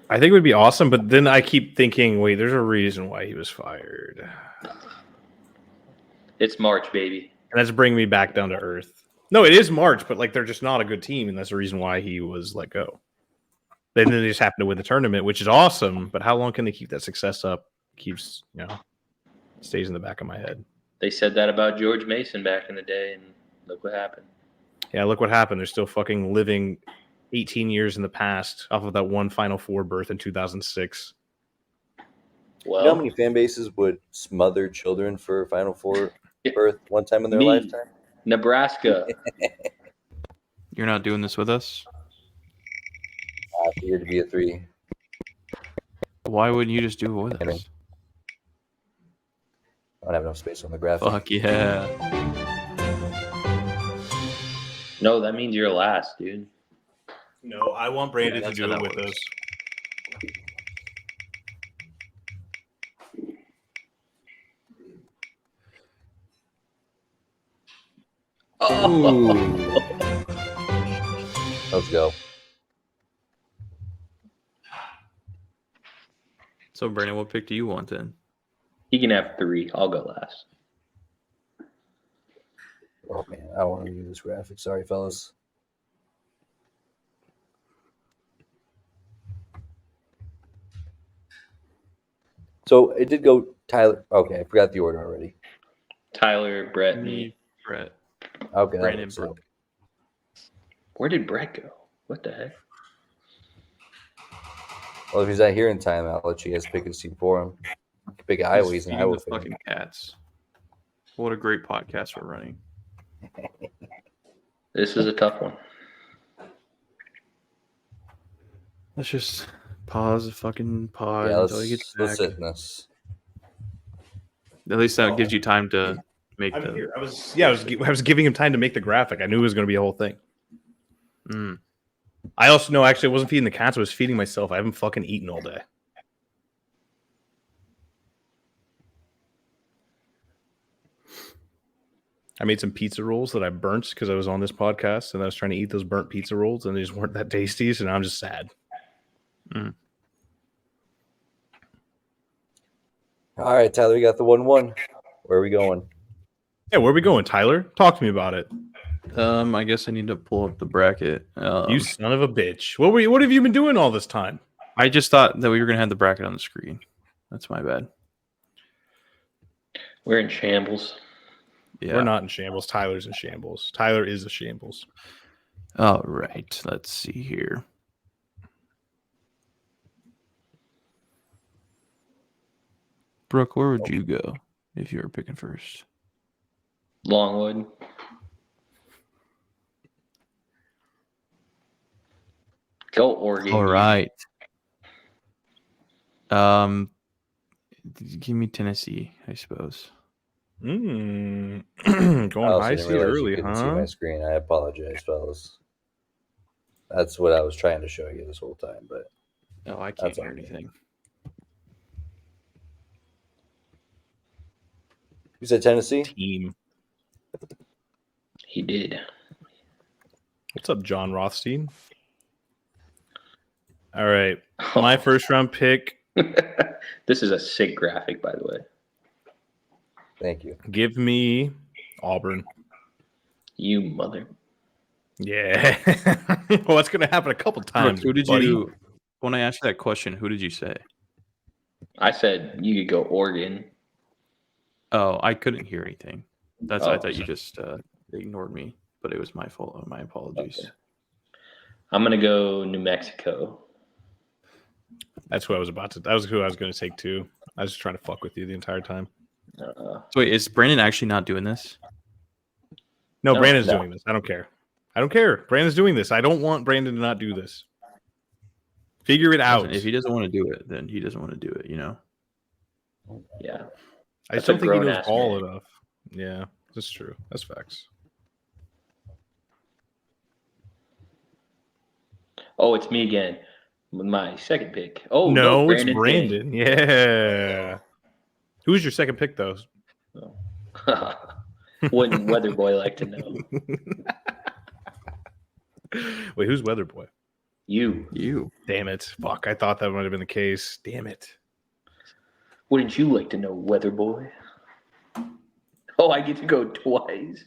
[SPEAKER 1] I think it would be awesome, but then I keep thinking, wait, there's a reason why he was fired.
[SPEAKER 2] It's March, baby.
[SPEAKER 1] And that's bringing me back down to earth. No, it is March, but like they're just not a good team, and that's the reason why he was let go. Then they just happen to win the tournament, which is awesome, but how long can they keep that success up? Keeps, stays in the back of my head.
[SPEAKER 2] They said that about George Mason back in the day, and look what happened.
[SPEAKER 1] Yeah, look what happened. They're still fucking living 18 years in the past off of that one Final Four berth in 2006.
[SPEAKER 2] Well,
[SPEAKER 4] You know how many fan bases would smother children for Final Four berth one time in their lifetime?
[SPEAKER 2] Nebraska.
[SPEAKER 3] You're not doing this with us?
[SPEAKER 4] I figured to be a 3.
[SPEAKER 3] Why wouldn't you just do it with us?
[SPEAKER 4] I don't have enough space on the graphic.
[SPEAKER 3] Fuck yeah.
[SPEAKER 2] No, that means you're last, dude.
[SPEAKER 1] No, I want Brandon to do it with us.
[SPEAKER 4] Ooh. Let's go.
[SPEAKER 3] So, Brandon, what pick do you want then?
[SPEAKER 2] He can have 3. I'll go last.
[SPEAKER 4] Oh man, I don't want to do this graphic. Sorry, fellas. So it did go Tyler. Okay, I forgot the order already.
[SPEAKER 2] Tyler, Brett, me.
[SPEAKER 3] Me, Brett,
[SPEAKER 4] Okay, that
[SPEAKER 3] Brandon,
[SPEAKER 4] works out.
[SPEAKER 3] Brooke.
[SPEAKER 2] Where did Brett go? What the heck?
[SPEAKER 4] Well, if he's not here in time, I'll let you guys pick a seat for him. Pick Iowa. He's an
[SPEAKER 3] feeding
[SPEAKER 4] Iowa
[SPEAKER 3] the
[SPEAKER 4] fan.
[SPEAKER 3] fucking cats. What a great podcast we're running.
[SPEAKER 2] This is a tough one.
[SPEAKER 3] Let's just pause the fucking pod
[SPEAKER 4] Yeah,
[SPEAKER 3] until he gets
[SPEAKER 4] let's
[SPEAKER 3] back.
[SPEAKER 4] sit in this.
[SPEAKER 3] At least that gives you time to make
[SPEAKER 1] I'm
[SPEAKER 3] the.
[SPEAKER 1] here. I was giving him time to make the graphic. I knew it was going to be a whole thing.
[SPEAKER 3] Mm.
[SPEAKER 1] I also know actually I wasn't feeding the cats. I was feeding myself. I haven't fucking eaten all day. I made some pizza rolls that I burnt because I was on this podcast and I was trying to eat those burnt pizza rolls and they just weren't that tasty. So now I'm just sad.
[SPEAKER 3] Mm.
[SPEAKER 4] All right, Tyler, we got the 1-1. Where are we going?
[SPEAKER 1] Hey, where are we going, Tyler? Talk to me about it.
[SPEAKER 3] I guess I need to pull up the bracket.
[SPEAKER 1] You son of a bitch. What have you been doing all this time?
[SPEAKER 3] I just thought that we were gonna have the bracket on the screen. That's my bad.
[SPEAKER 2] We're in shambles.
[SPEAKER 3] Yeah.
[SPEAKER 1] We're not in shambles. Tyler's in shambles. Tyler is a shambles.
[SPEAKER 3] All right. Let's see here. Brooke, where would you go if you were picking first?
[SPEAKER 2] Longwood. Go Oregon.
[SPEAKER 3] All right. Give me Tennessee, I suppose.
[SPEAKER 1] Going
[SPEAKER 4] I also
[SPEAKER 1] high
[SPEAKER 4] didn't
[SPEAKER 1] seed
[SPEAKER 4] realize you
[SPEAKER 1] early,
[SPEAKER 4] couldn't see
[SPEAKER 1] huh?
[SPEAKER 4] my screen. I apologize, fellas. That's what I was trying to show you this whole time, but
[SPEAKER 3] No, I can't
[SPEAKER 4] That's
[SPEAKER 3] hear
[SPEAKER 4] on me.
[SPEAKER 3] anything.
[SPEAKER 4] you said Tennessee?
[SPEAKER 1] Team.
[SPEAKER 2] He did.
[SPEAKER 1] What's up, John Rothstein? All right. My first round pick.
[SPEAKER 2] This is a sick graphic, by the way.
[SPEAKER 4] Thank you.
[SPEAKER 1] Give me Auburn.
[SPEAKER 2] You mother.
[SPEAKER 1] Yeah. Well, that's going to happen a couple
[SPEAKER 3] Brooke,
[SPEAKER 1] times.
[SPEAKER 3] who did
[SPEAKER 1] buddy.
[SPEAKER 3] you? When I asked you that question, who did you say?
[SPEAKER 2] I said you could go Oregon.
[SPEAKER 3] Oh, I couldn't hear anything. That's I
[SPEAKER 2] Oh,
[SPEAKER 3] thought you just ignored me, but it was my fault. My apologies.
[SPEAKER 2] Okay. I'm gonna go New Mexico.
[SPEAKER 1] That's who I was about to. That was who I was going to take too. I was just trying to fuck with you the entire time.
[SPEAKER 3] So wait, is Brandon actually not doing this?
[SPEAKER 1] No,
[SPEAKER 2] No,
[SPEAKER 1] Brandon's
[SPEAKER 4] no.
[SPEAKER 1] doing this. I don't care. I don't care. Brandon's doing this. I don't want Brandon to not do this. Figure it out.
[SPEAKER 3] Listen, if he doesn't want to do it, then he doesn't want to do it. You know.
[SPEAKER 2] Yeah.
[SPEAKER 1] I
[SPEAKER 2] That's
[SPEAKER 1] just don't
[SPEAKER 2] a
[SPEAKER 1] think he knows
[SPEAKER 2] grown-ass
[SPEAKER 1] all
[SPEAKER 2] man.
[SPEAKER 1] enough. Yeah, that's true. That's facts.
[SPEAKER 2] Oh, it's me again. With my second pick. Oh
[SPEAKER 1] no,
[SPEAKER 2] no,
[SPEAKER 1] it's Brandon. Yeah. Who's your second pick, though?
[SPEAKER 2] Wouldn't Weather Boy like to know?
[SPEAKER 1] Wait, who's Weather Boy?
[SPEAKER 2] You.
[SPEAKER 1] Damn it. Fuck, I thought that might have been the case. Damn it.
[SPEAKER 2] Wouldn't you like to know, Weather Boy? Oh, I get to go twice.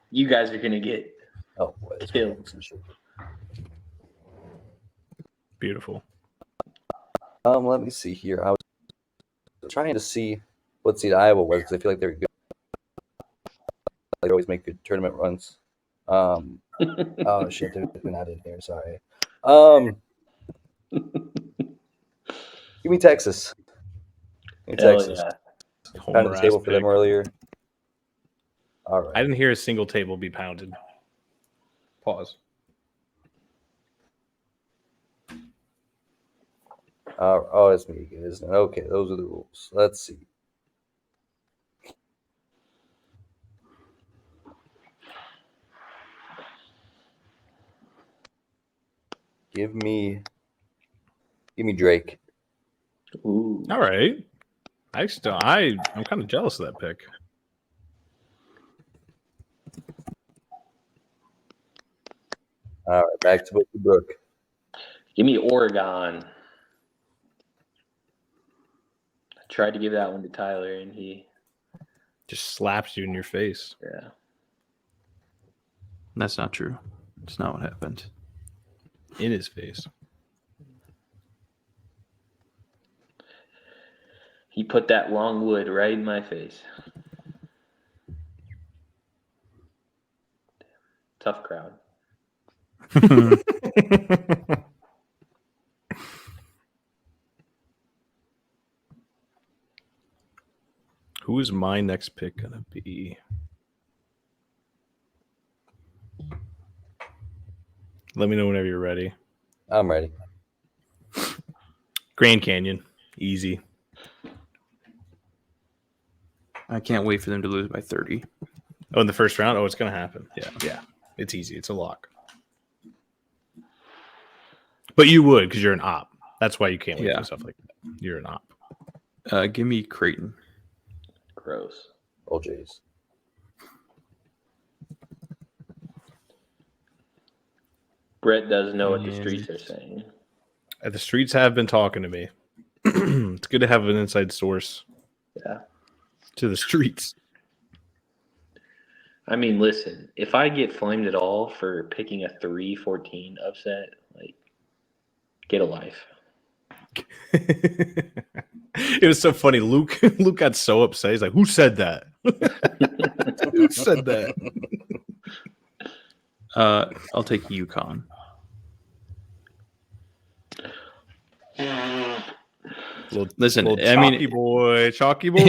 [SPEAKER 2] You guys are gonna get
[SPEAKER 4] Oh, boy. That's
[SPEAKER 2] killed.
[SPEAKER 1] Beautiful.
[SPEAKER 4] Let me see here. I was trying to see what seed Iowa was because I feel like they're good. They always make good tournament runs. Oh shit, they're not in here. Sorry. Give me Texas. Give me
[SPEAKER 2] Hell
[SPEAKER 4] Texas.
[SPEAKER 2] yeah.
[SPEAKER 4] Found
[SPEAKER 1] Homer
[SPEAKER 4] the table
[SPEAKER 1] ass
[SPEAKER 4] for them
[SPEAKER 1] pick.
[SPEAKER 4] earlier. All
[SPEAKER 1] I
[SPEAKER 4] right.
[SPEAKER 1] didn't hear a single table be pounded. Pause.
[SPEAKER 4] Oh, it's me again, isn't it? Okay, those are the rules. Let's see. Give me Drake.
[SPEAKER 2] Ooh.
[SPEAKER 1] All right. I'm kind of jealous of that pick.
[SPEAKER 4] All right, back to Bookie Brooke.
[SPEAKER 2] Give me Oregon. I tried to give that one to Tyler, and he,
[SPEAKER 1] Just slaps you in your face.
[SPEAKER 2] yeah.
[SPEAKER 3] That's not true. It's not what happened.
[SPEAKER 1] In his face.
[SPEAKER 2] He put that long wood right in my face. Tough crowd.
[SPEAKER 1] Who is my next pick gonna be? Let me know whenever you're ready.
[SPEAKER 4] I'm ready.
[SPEAKER 1] Grand Canyon, easy.
[SPEAKER 3] I can't wait for them to lose by 30.
[SPEAKER 1] Oh, in the first round? Oh, it's gonna happen. Yeah. It's easy. It's a lock. But you would, because you're an op. That's why you can't leave stuff like that. You're an op.
[SPEAKER 3] Give me Creighton.
[SPEAKER 2] Gross.
[SPEAKER 4] Oh, jeez.
[SPEAKER 2] Brett does know what the streets are saying.
[SPEAKER 1] The streets have been talking to me. It's good to have an inside source.
[SPEAKER 2] Yeah.
[SPEAKER 1] To the streets.
[SPEAKER 2] I mean, listen, if I get flamed at all for picking a 3-14 upset, like, get a life.
[SPEAKER 1] It was so funny. Luke got so upset. He's like, "Who said that? Who said that?"
[SPEAKER 3] I'll take UConn. Listen, I mean,
[SPEAKER 1] chalky boy.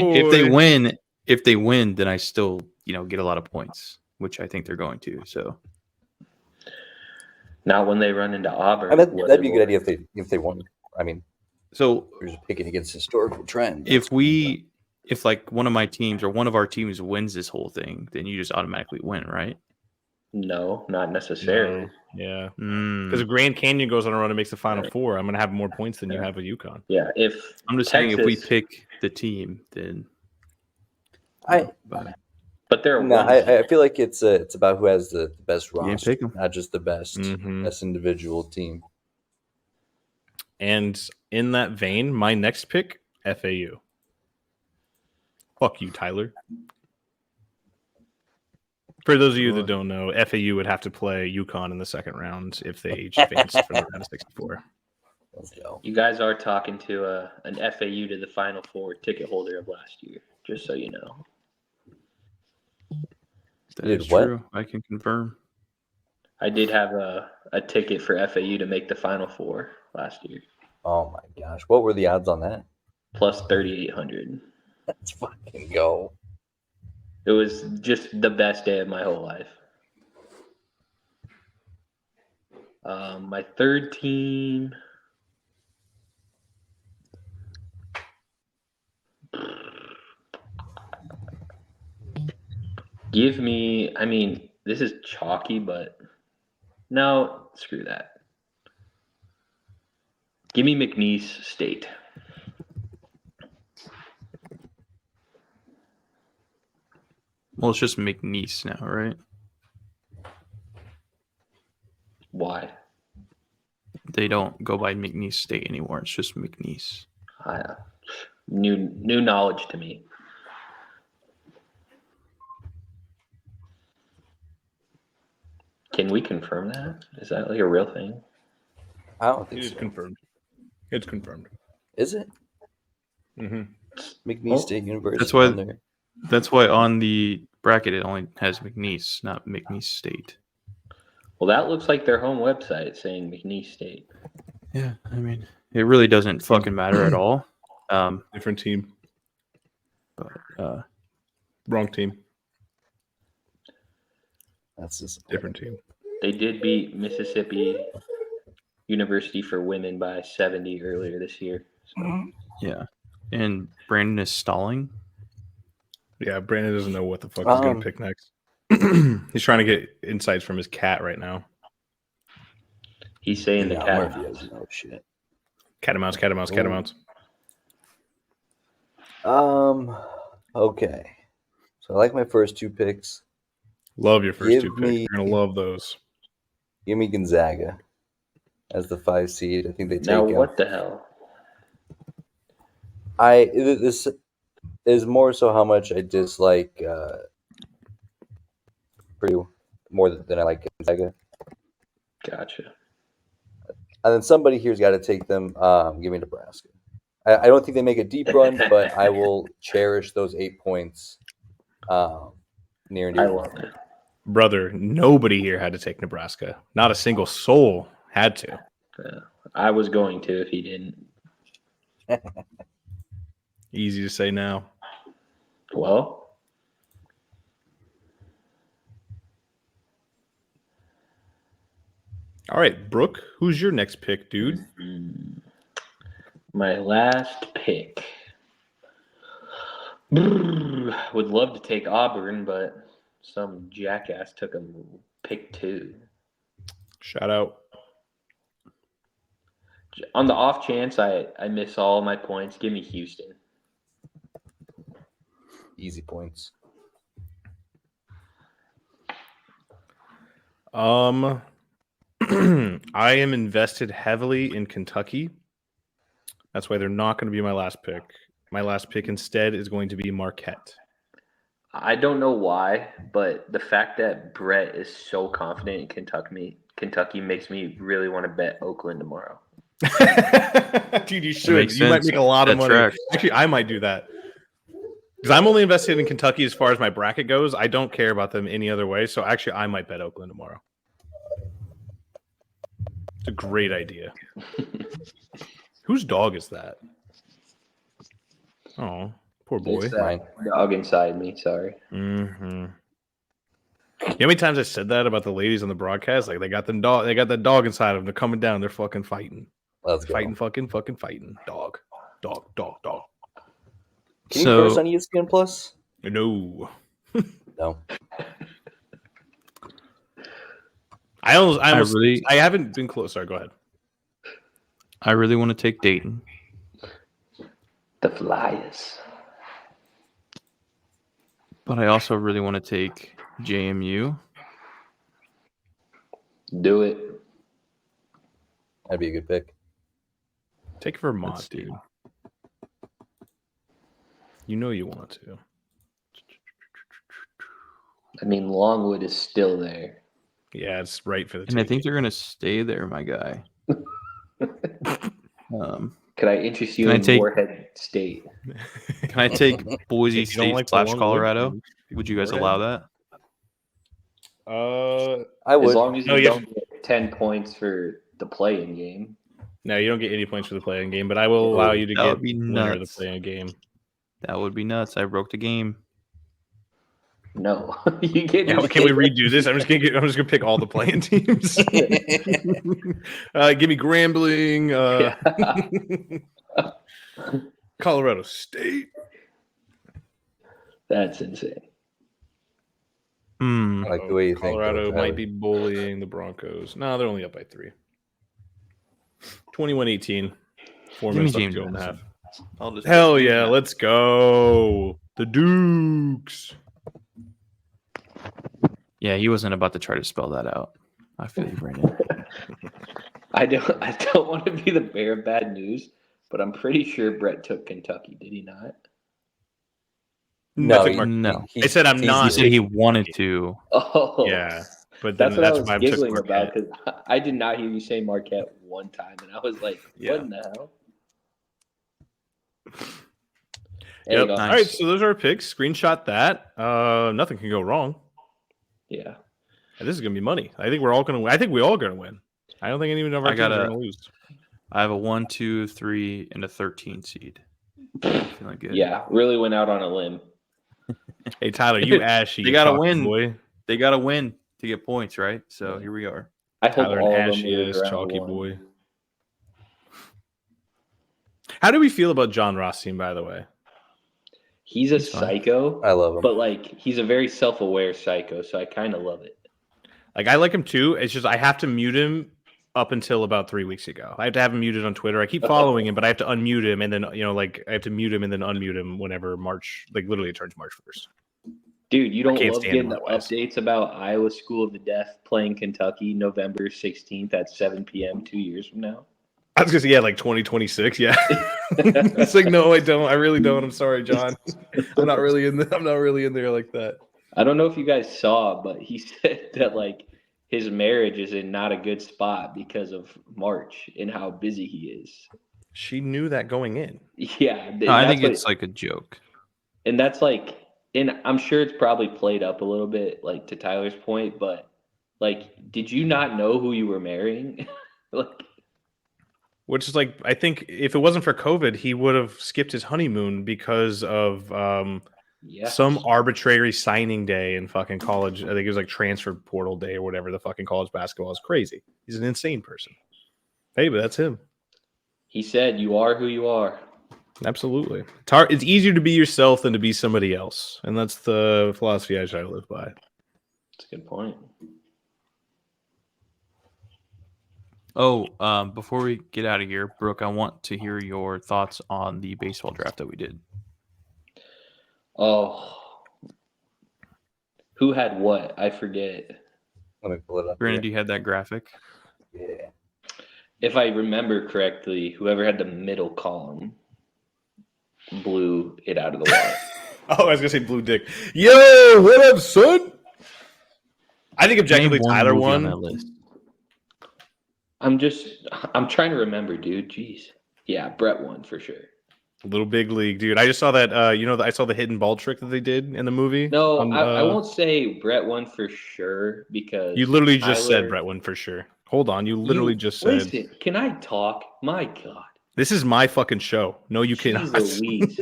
[SPEAKER 3] if they win, then I still, get a lot of points, which I think they're going to. So,
[SPEAKER 2] not when they run into Auburn.
[SPEAKER 4] I mean, that'd be a good idea if they won. I mean,
[SPEAKER 3] so
[SPEAKER 4] you're just picking against historical trend.
[SPEAKER 3] If like one of my teams or one of our teams wins this whole thing, then you just automatically win, right?
[SPEAKER 2] No, not necessarily.
[SPEAKER 1] No. Yeah, because if Grand Canyon goes on a run and makes the Final Four, I'm going to have more points than you have with UConn.
[SPEAKER 2] Yeah, if
[SPEAKER 3] I'm just saying, if we pick the team, then
[SPEAKER 2] but they're
[SPEAKER 4] I feel like it's about who has the best roster,
[SPEAKER 3] pick 'em.
[SPEAKER 4] not just the best individual team.
[SPEAKER 1] And in that vein, my next pick, FAU. Fuck you, Tyler. For those of you that don't know, FAU would have to play UConn in the second round if they each advanced from the round of 64.
[SPEAKER 4] Let's go.
[SPEAKER 2] You guys are talking to an FAU to the Final Four ticket holder of last year, just so you know.
[SPEAKER 3] That is true. I can confirm.
[SPEAKER 2] I did have a ticket for FAU to make the Final Four last year.
[SPEAKER 4] Oh my gosh. What were the odds on that?
[SPEAKER 2] Plus 3,800.
[SPEAKER 4] Let's fucking go.
[SPEAKER 2] It was just the best day of my whole life. My third team. Give me, I mean, this is chalky, but no, screw that. Give me McNeese State.
[SPEAKER 3] Well, it's just McNeese now, right?
[SPEAKER 2] Why?
[SPEAKER 3] They don't go by McNeese State anymore. It's just McNeese.
[SPEAKER 2] New knowledge to me. Can we confirm that? Is that like a real thing?
[SPEAKER 4] I don't think
[SPEAKER 1] It is
[SPEAKER 4] so.
[SPEAKER 1] confirmed. It's confirmed.
[SPEAKER 4] Is it?
[SPEAKER 1] Mm-hmm.
[SPEAKER 4] McNeese State University.
[SPEAKER 3] That's why.
[SPEAKER 4] on there.
[SPEAKER 3] That's why on the bracket it only has McNeese, not McNeese State.
[SPEAKER 2] Well, that looks like their home website saying McNeese State.
[SPEAKER 3] Yeah, I mean, it really doesn't fucking matter at all.
[SPEAKER 1] Different team.
[SPEAKER 3] But
[SPEAKER 1] Wrong team.
[SPEAKER 4] That's just
[SPEAKER 1] Different team.
[SPEAKER 2] They did beat Mississippi University for women by 70 earlier this year. So.
[SPEAKER 3] yeah, and Brandon is stalling.
[SPEAKER 1] Yeah, Brandon doesn't know what the fuck he's going to pick next. He's trying to get insights from his cat right now.
[SPEAKER 2] He's saying the cat.
[SPEAKER 4] Murphy doesn't know shit.
[SPEAKER 1] Cat and mouse, cat and mouse, cat and mouse.
[SPEAKER 4] Okay. So I like my first two picks.
[SPEAKER 1] Love your first
[SPEAKER 4] Give
[SPEAKER 1] two picks.
[SPEAKER 4] me-
[SPEAKER 1] You're going to love those.
[SPEAKER 4] Give me Gonzaga as the 5 seed. I think they take
[SPEAKER 2] Now,
[SPEAKER 4] him.
[SPEAKER 2] what the hell?
[SPEAKER 4] This is more so how much I dislike Purdue more than I like Gonzaga.
[SPEAKER 2] Gotcha.
[SPEAKER 4] And then somebody here's got to take them. Give me Nebraska. I don't think they make a deep run, but I will cherish those 8 points near and
[SPEAKER 2] I
[SPEAKER 4] dear.
[SPEAKER 2] love it.
[SPEAKER 1] Brother, nobody here had to take Nebraska. Not a single soul had to.
[SPEAKER 2] I was going to if he didn't.
[SPEAKER 1] Easy to say now.
[SPEAKER 2] Well,
[SPEAKER 1] All right, Brooke, who's your next pick, dude?
[SPEAKER 2] my last pick. Would love to take Auburn, but some jackass took a pick 2.
[SPEAKER 1] Shout out.
[SPEAKER 2] On the off chance I miss all my points, give me Houston.
[SPEAKER 4] Easy points.
[SPEAKER 1] I am invested heavily in Kentucky. That's why they're not going to be my last pick. My last pick instead is going to be Marquette.
[SPEAKER 2] I don't know why, but the fact that Brett is so confident in Kentucky makes me really want to bet Oakland tomorrow.
[SPEAKER 1] Dude, you should.
[SPEAKER 3] makes
[SPEAKER 1] You might
[SPEAKER 3] sense.
[SPEAKER 1] make a lot of
[SPEAKER 3] That
[SPEAKER 1] money.
[SPEAKER 3] tracks.
[SPEAKER 1] Actually, I might do that. Because I'm only invested in Kentucky as far as my bracket goes. I don't care about them any other way. So actually, I might bet Oakland tomorrow. It's a great idea. Whose dog is that? Oh, poor boy.
[SPEAKER 2] It's that dog inside me, sorry.
[SPEAKER 1] Mm-hmm. You know how many times I said that about the ladies on the broadcast? Like they got that dog inside of them. They're coming down. They're fucking fighting.
[SPEAKER 4] Let's go.
[SPEAKER 1] Fighting, fucking fighting. Dog.
[SPEAKER 4] Can you curse on ESPN Plus?
[SPEAKER 1] No.
[SPEAKER 4] No.
[SPEAKER 1] I haven't been close. Sorry, go ahead.
[SPEAKER 3] I really want to take Dayton.
[SPEAKER 2] The Flyers.
[SPEAKER 3] But I also really want to take JMU.
[SPEAKER 2] Do it.
[SPEAKER 4] That'd be a good pick.
[SPEAKER 1] Take Vermont,
[SPEAKER 3] Let's see.
[SPEAKER 1] dude. You know you want to.
[SPEAKER 2] I mean, Longwood is still there.
[SPEAKER 1] Yeah, it's right for the
[SPEAKER 3] And I
[SPEAKER 1] taking.
[SPEAKER 3] think they're going to stay there, my guy.
[SPEAKER 2] Could I interest you
[SPEAKER 3] Can I
[SPEAKER 2] in
[SPEAKER 3] take-
[SPEAKER 2] Moorhead State?
[SPEAKER 3] Can I take Boise
[SPEAKER 1] If you don't
[SPEAKER 3] State
[SPEAKER 1] like the
[SPEAKER 3] slash
[SPEAKER 1] long
[SPEAKER 3] Colorado?
[SPEAKER 1] wood,
[SPEAKER 3] Would you guys
[SPEAKER 1] Moorhead?
[SPEAKER 3] allow that?
[SPEAKER 4] I
[SPEAKER 2] As
[SPEAKER 4] would.
[SPEAKER 2] long as
[SPEAKER 1] No,
[SPEAKER 2] you
[SPEAKER 1] you
[SPEAKER 2] don't get 10 points for the play-in game.
[SPEAKER 1] No, you don't get any points for the playing game, but I will allow you to
[SPEAKER 3] That
[SPEAKER 1] get
[SPEAKER 3] would be
[SPEAKER 1] winner of the
[SPEAKER 3] nuts.
[SPEAKER 1] playing game.
[SPEAKER 3] That would be nuts. I broke the game.
[SPEAKER 2] No. You get
[SPEAKER 1] Yeah, can we redo this? I'm just gonna pick all the playing teams. Give me Grambling, Colorado State.
[SPEAKER 2] That's insane.
[SPEAKER 3] Hmm.
[SPEAKER 4] I like the way you think.
[SPEAKER 1] Colorado
[SPEAKER 4] though,
[SPEAKER 1] might
[SPEAKER 4] Tyler.
[SPEAKER 1] be bullying the Broncos. No, they're only up by 3. 21-18. 4
[SPEAKER 3] Give me
[SPEAKER 1] minutes left
[SPEAKER 3] James
[SPEAKER 1] to go and a half.
[SPEAKER 3] Madison. I'll just
[SPEAKER 1] Hell yeah, let's go. The Dukes.
[SPEAKER 3] Yeah, he wasn't about to try to spell that out. I feel you, Brandon.
[SPEAKER 2] I don't want to be the bearer of bad news, but I'm pretty sure Brett took Kentucky. Did he not?
[SPEAKER 4] No,
[SPEAKER 1] I took
[SPEAKER 3] No.
[SPEAKER 1] I said I'm
[SPEAKER 3] He
[SPEAKER 1] not.
[SPEAKER 3] said he wanted to.
[SPEAKER 2] Oh,
[SPEAKER 1] Yeah, but then
[SPEAKER 2] That's what I was
[SPEAKER 1] why I took
[SPEAKER 2] giggling about
[SPEAKER 1] Marquette.
[SPEAKER 2] because I did not hear you say Marquette one time, and I was like,
[SPEAKER 1] Yeah.
[SPEAKER 2] "What in the hell?" There
[SPEAKER 1] Yep.
[SPEAKER 2] you go.
[SPEAKER 1] All right, so those are our picks. Screenshot that. Nothing can go wrong.
[SPEAKER 2] Yeah.
[SPEAKER 1] This is gonna be money. I think we're all gonna win. I think we all gonna win. I don't think any of our teams are gonna lose.
[SPEAKER 3] I have a 1, 2, 3, and a 13 seed. Feeling good.
[SPEAKER 2] Yeah, really went out on a limb.
[SPEAKER 1] Hey Tyler, you ashy.
[SPEAKER 3] They gotta
[SPEAKER 1] chalky
[SPEAKER 3] win.
[SPEAKER 1] boy.
[SPEAKER 3] They got to win to get points, right? So here we are.
[SPEAKER 2] I hope
[SPEAKER 1] Tyler
[SPEAKER 2] all
[SPEAKER 1] and
[SPEAKER 2] of them
[SPEAKER 1] ashy
[SPEAKER 2] lose
[SPEAKER 1] ass
[SPEAKER 2] round
[SPEAKER 1] chalky
[SPEAKER 2] one.
[SPEAKER 1] boy. How do we feel about John Rothstein, by the way?
[SPEAKER 2] He's a
[SPEAKER 3] He's fine.
[SPEAKER 2] psycho,
[SPEAKER 4] I love him.
[SPEAKER 2] but like he's a very self-aware psycho, so I kind of love it.
[SPEAKER 1] Like I like him too. It's just I have to mute him up until about 3 weeks ago. I have to have him muted on Twitter. I keep following him, but I have to unmute him and then I have to mute him and then unmute him whenever literally it turns March 1st.
[SPEAKER 2] Dude, you don't
[SPEAKER 1] can't
[SPEAKER 2] love
[SPEAKER 1] stand
[SPEAKER 2] getting
[SPEAKER 1] him
[SPEAKER 2] the
[SPEAKER 1] otherwise.
[SPEAKER 2] updates about Iowa School of the Deaf playing Kentucky November 16th at 7 p.m. 2 years from now?
[SPEAKER 1] I was gonna say, like 2026, yeah. It's like, no, I don't. I really don't. I'm sorry, John. I'm not really in there like that.
[SPEAKER 2] I don't know if you guys saw, but he said that like his marriage is in not a good spot because of March and how busy he is.
[SPEAKER 1] She knew that going in.
[SPEAKER 2] Yeah,
[SPEAKER 3] No, I think
[SPEAKER 2] that's
[SPEAKER 3] it's like a joke.
[SPEAKER 2] and that's like, and I'm sure it's probably played up a little bit, like to Tyler's point, but like, did you not know who you were marrying? Like,
[SPEAKER 1] Which is like, I think if it wasn't for COVID, he would have skipped his honeymoon because of
[SPEAKER 2] yeah,
[SPEAKER 1] some arbitrary signing day in fucking college. I think it was like transfer portal day or whatever. The fucking college basketball is crazy. He's an insane person. Hey, but that's him.
[SPEAKER 2] he said, "You are who you are."
[SPEAKER 1] Absolutely. It's hard. It's easier to be yourself than to be somebody else, and that's the philosophy I try to live by.
[SPEAKER 2] That's a good point.
[SPEAKER 3] Oh, before we get out of here, Brooke, I want to hear your thoughts on the baseball draft that we did.
[SPEAKER 2] Oh, who had what? I forget.
[SPEAKER 4] Let me pull it up.
[SPEAKER 3] Brandon, do you have that graphic?
[SPEAKER 4] Yeah.
[SPEAKER 2] If I remember correctly, whoever had the middle column blew it out of the water.
[SPEAKER 1] Oh, I was gonna say blue dick. Yo, what up, son? I think objectively
[SPEAKER 3] Name one
[SPEAKER 1] Tyler
[SPEAKER 3] movie on
[SPEAKER 1] won.
[SPEAKER 3] that list.
[SPEAKER 2] I'm trying to remember, dude. Jeez. Yeah, Brett won for sure.
[SPEAKER 1] Little Big League, dude. I just saw that. I saw the hidden ball trick that they did in the movie.
[SPEAKER 2] No,
[SPEAKER 1] on,
[SPEAKER 2] I won't say Brett won for sure because
[SPEAKER 1] You literally just
[SPEAKER 2] Tyler,
[SPEAKER 1] said Brett won for sure. Hold on, you literally just said.
[SPEAKER 2] Listen, can I talk? My God.
[SPEAKER 1] This is my fucking show. No, you
[SPEAKER 2] Jeez
[SPEAKER 1] cannot.
[SPEAKER 2] Louise.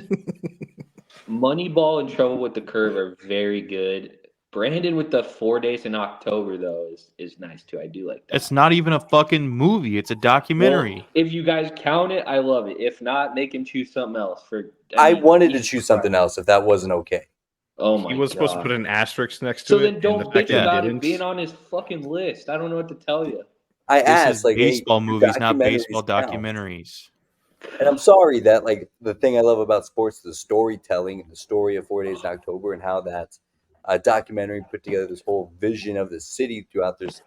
[SPEAKER 2] Moneyball and Trouble with the Curve are very good. Brandon with the 4 days in October though is nice too. I do like that.
[SPEAKER 3] It's not even a fucking movie. It's a documentary.
[SPEAKER 2] Well, if you guys count it, I love it. If not, make him choose something else.
[SPEAKER 4] I wanted to
[SPEAKER 2] Jesus
[SPEAKER 4] choose
[SPEAKER 2] Christ.
[SPEAKER 4] something else if that wasn't okay.
[SPEAKER 2] Oh my
[SPEAKER 1] He was supposed to
[SPEAKER 2] God.
[SPEAKER 1] put an asterisk next to
[SPEAKER 2] So
[SPEAKER 1] it.
[SPEAKER 2] then
[SPEAKER 1] and
[SPEAKER 2] don't
[SPEAKER 1] the fact
[SPEAKER 2] bitch
[SPEAKER 1] that he
[SPEAKER 2] about it
[SPEAKER 1] didn't-
[SPEAKER 2] being on his fucking list. I don't know what to tell you.
[SPEAKER 4] I
[SPEAKER 3] This
[SPEAKER 4] asked,
[SPEAKER 3] is
[SPEAKER 4] like,
[SPEAKER 3] baseball
[SPEAKER 4] hey,
[SPEAKER 3] movies, not
[SPEAKER 4] documentaries
[SPEAKER 3] baseball
[SPEAKER 4] count.
[SPEAKER 3] documentaries.
[SPEAKER 4] And I'm sorry that, like, the thing I love about sports is the storytelling and the story of 4 Days in October and how that documentary put together this whole vision of the city throughout this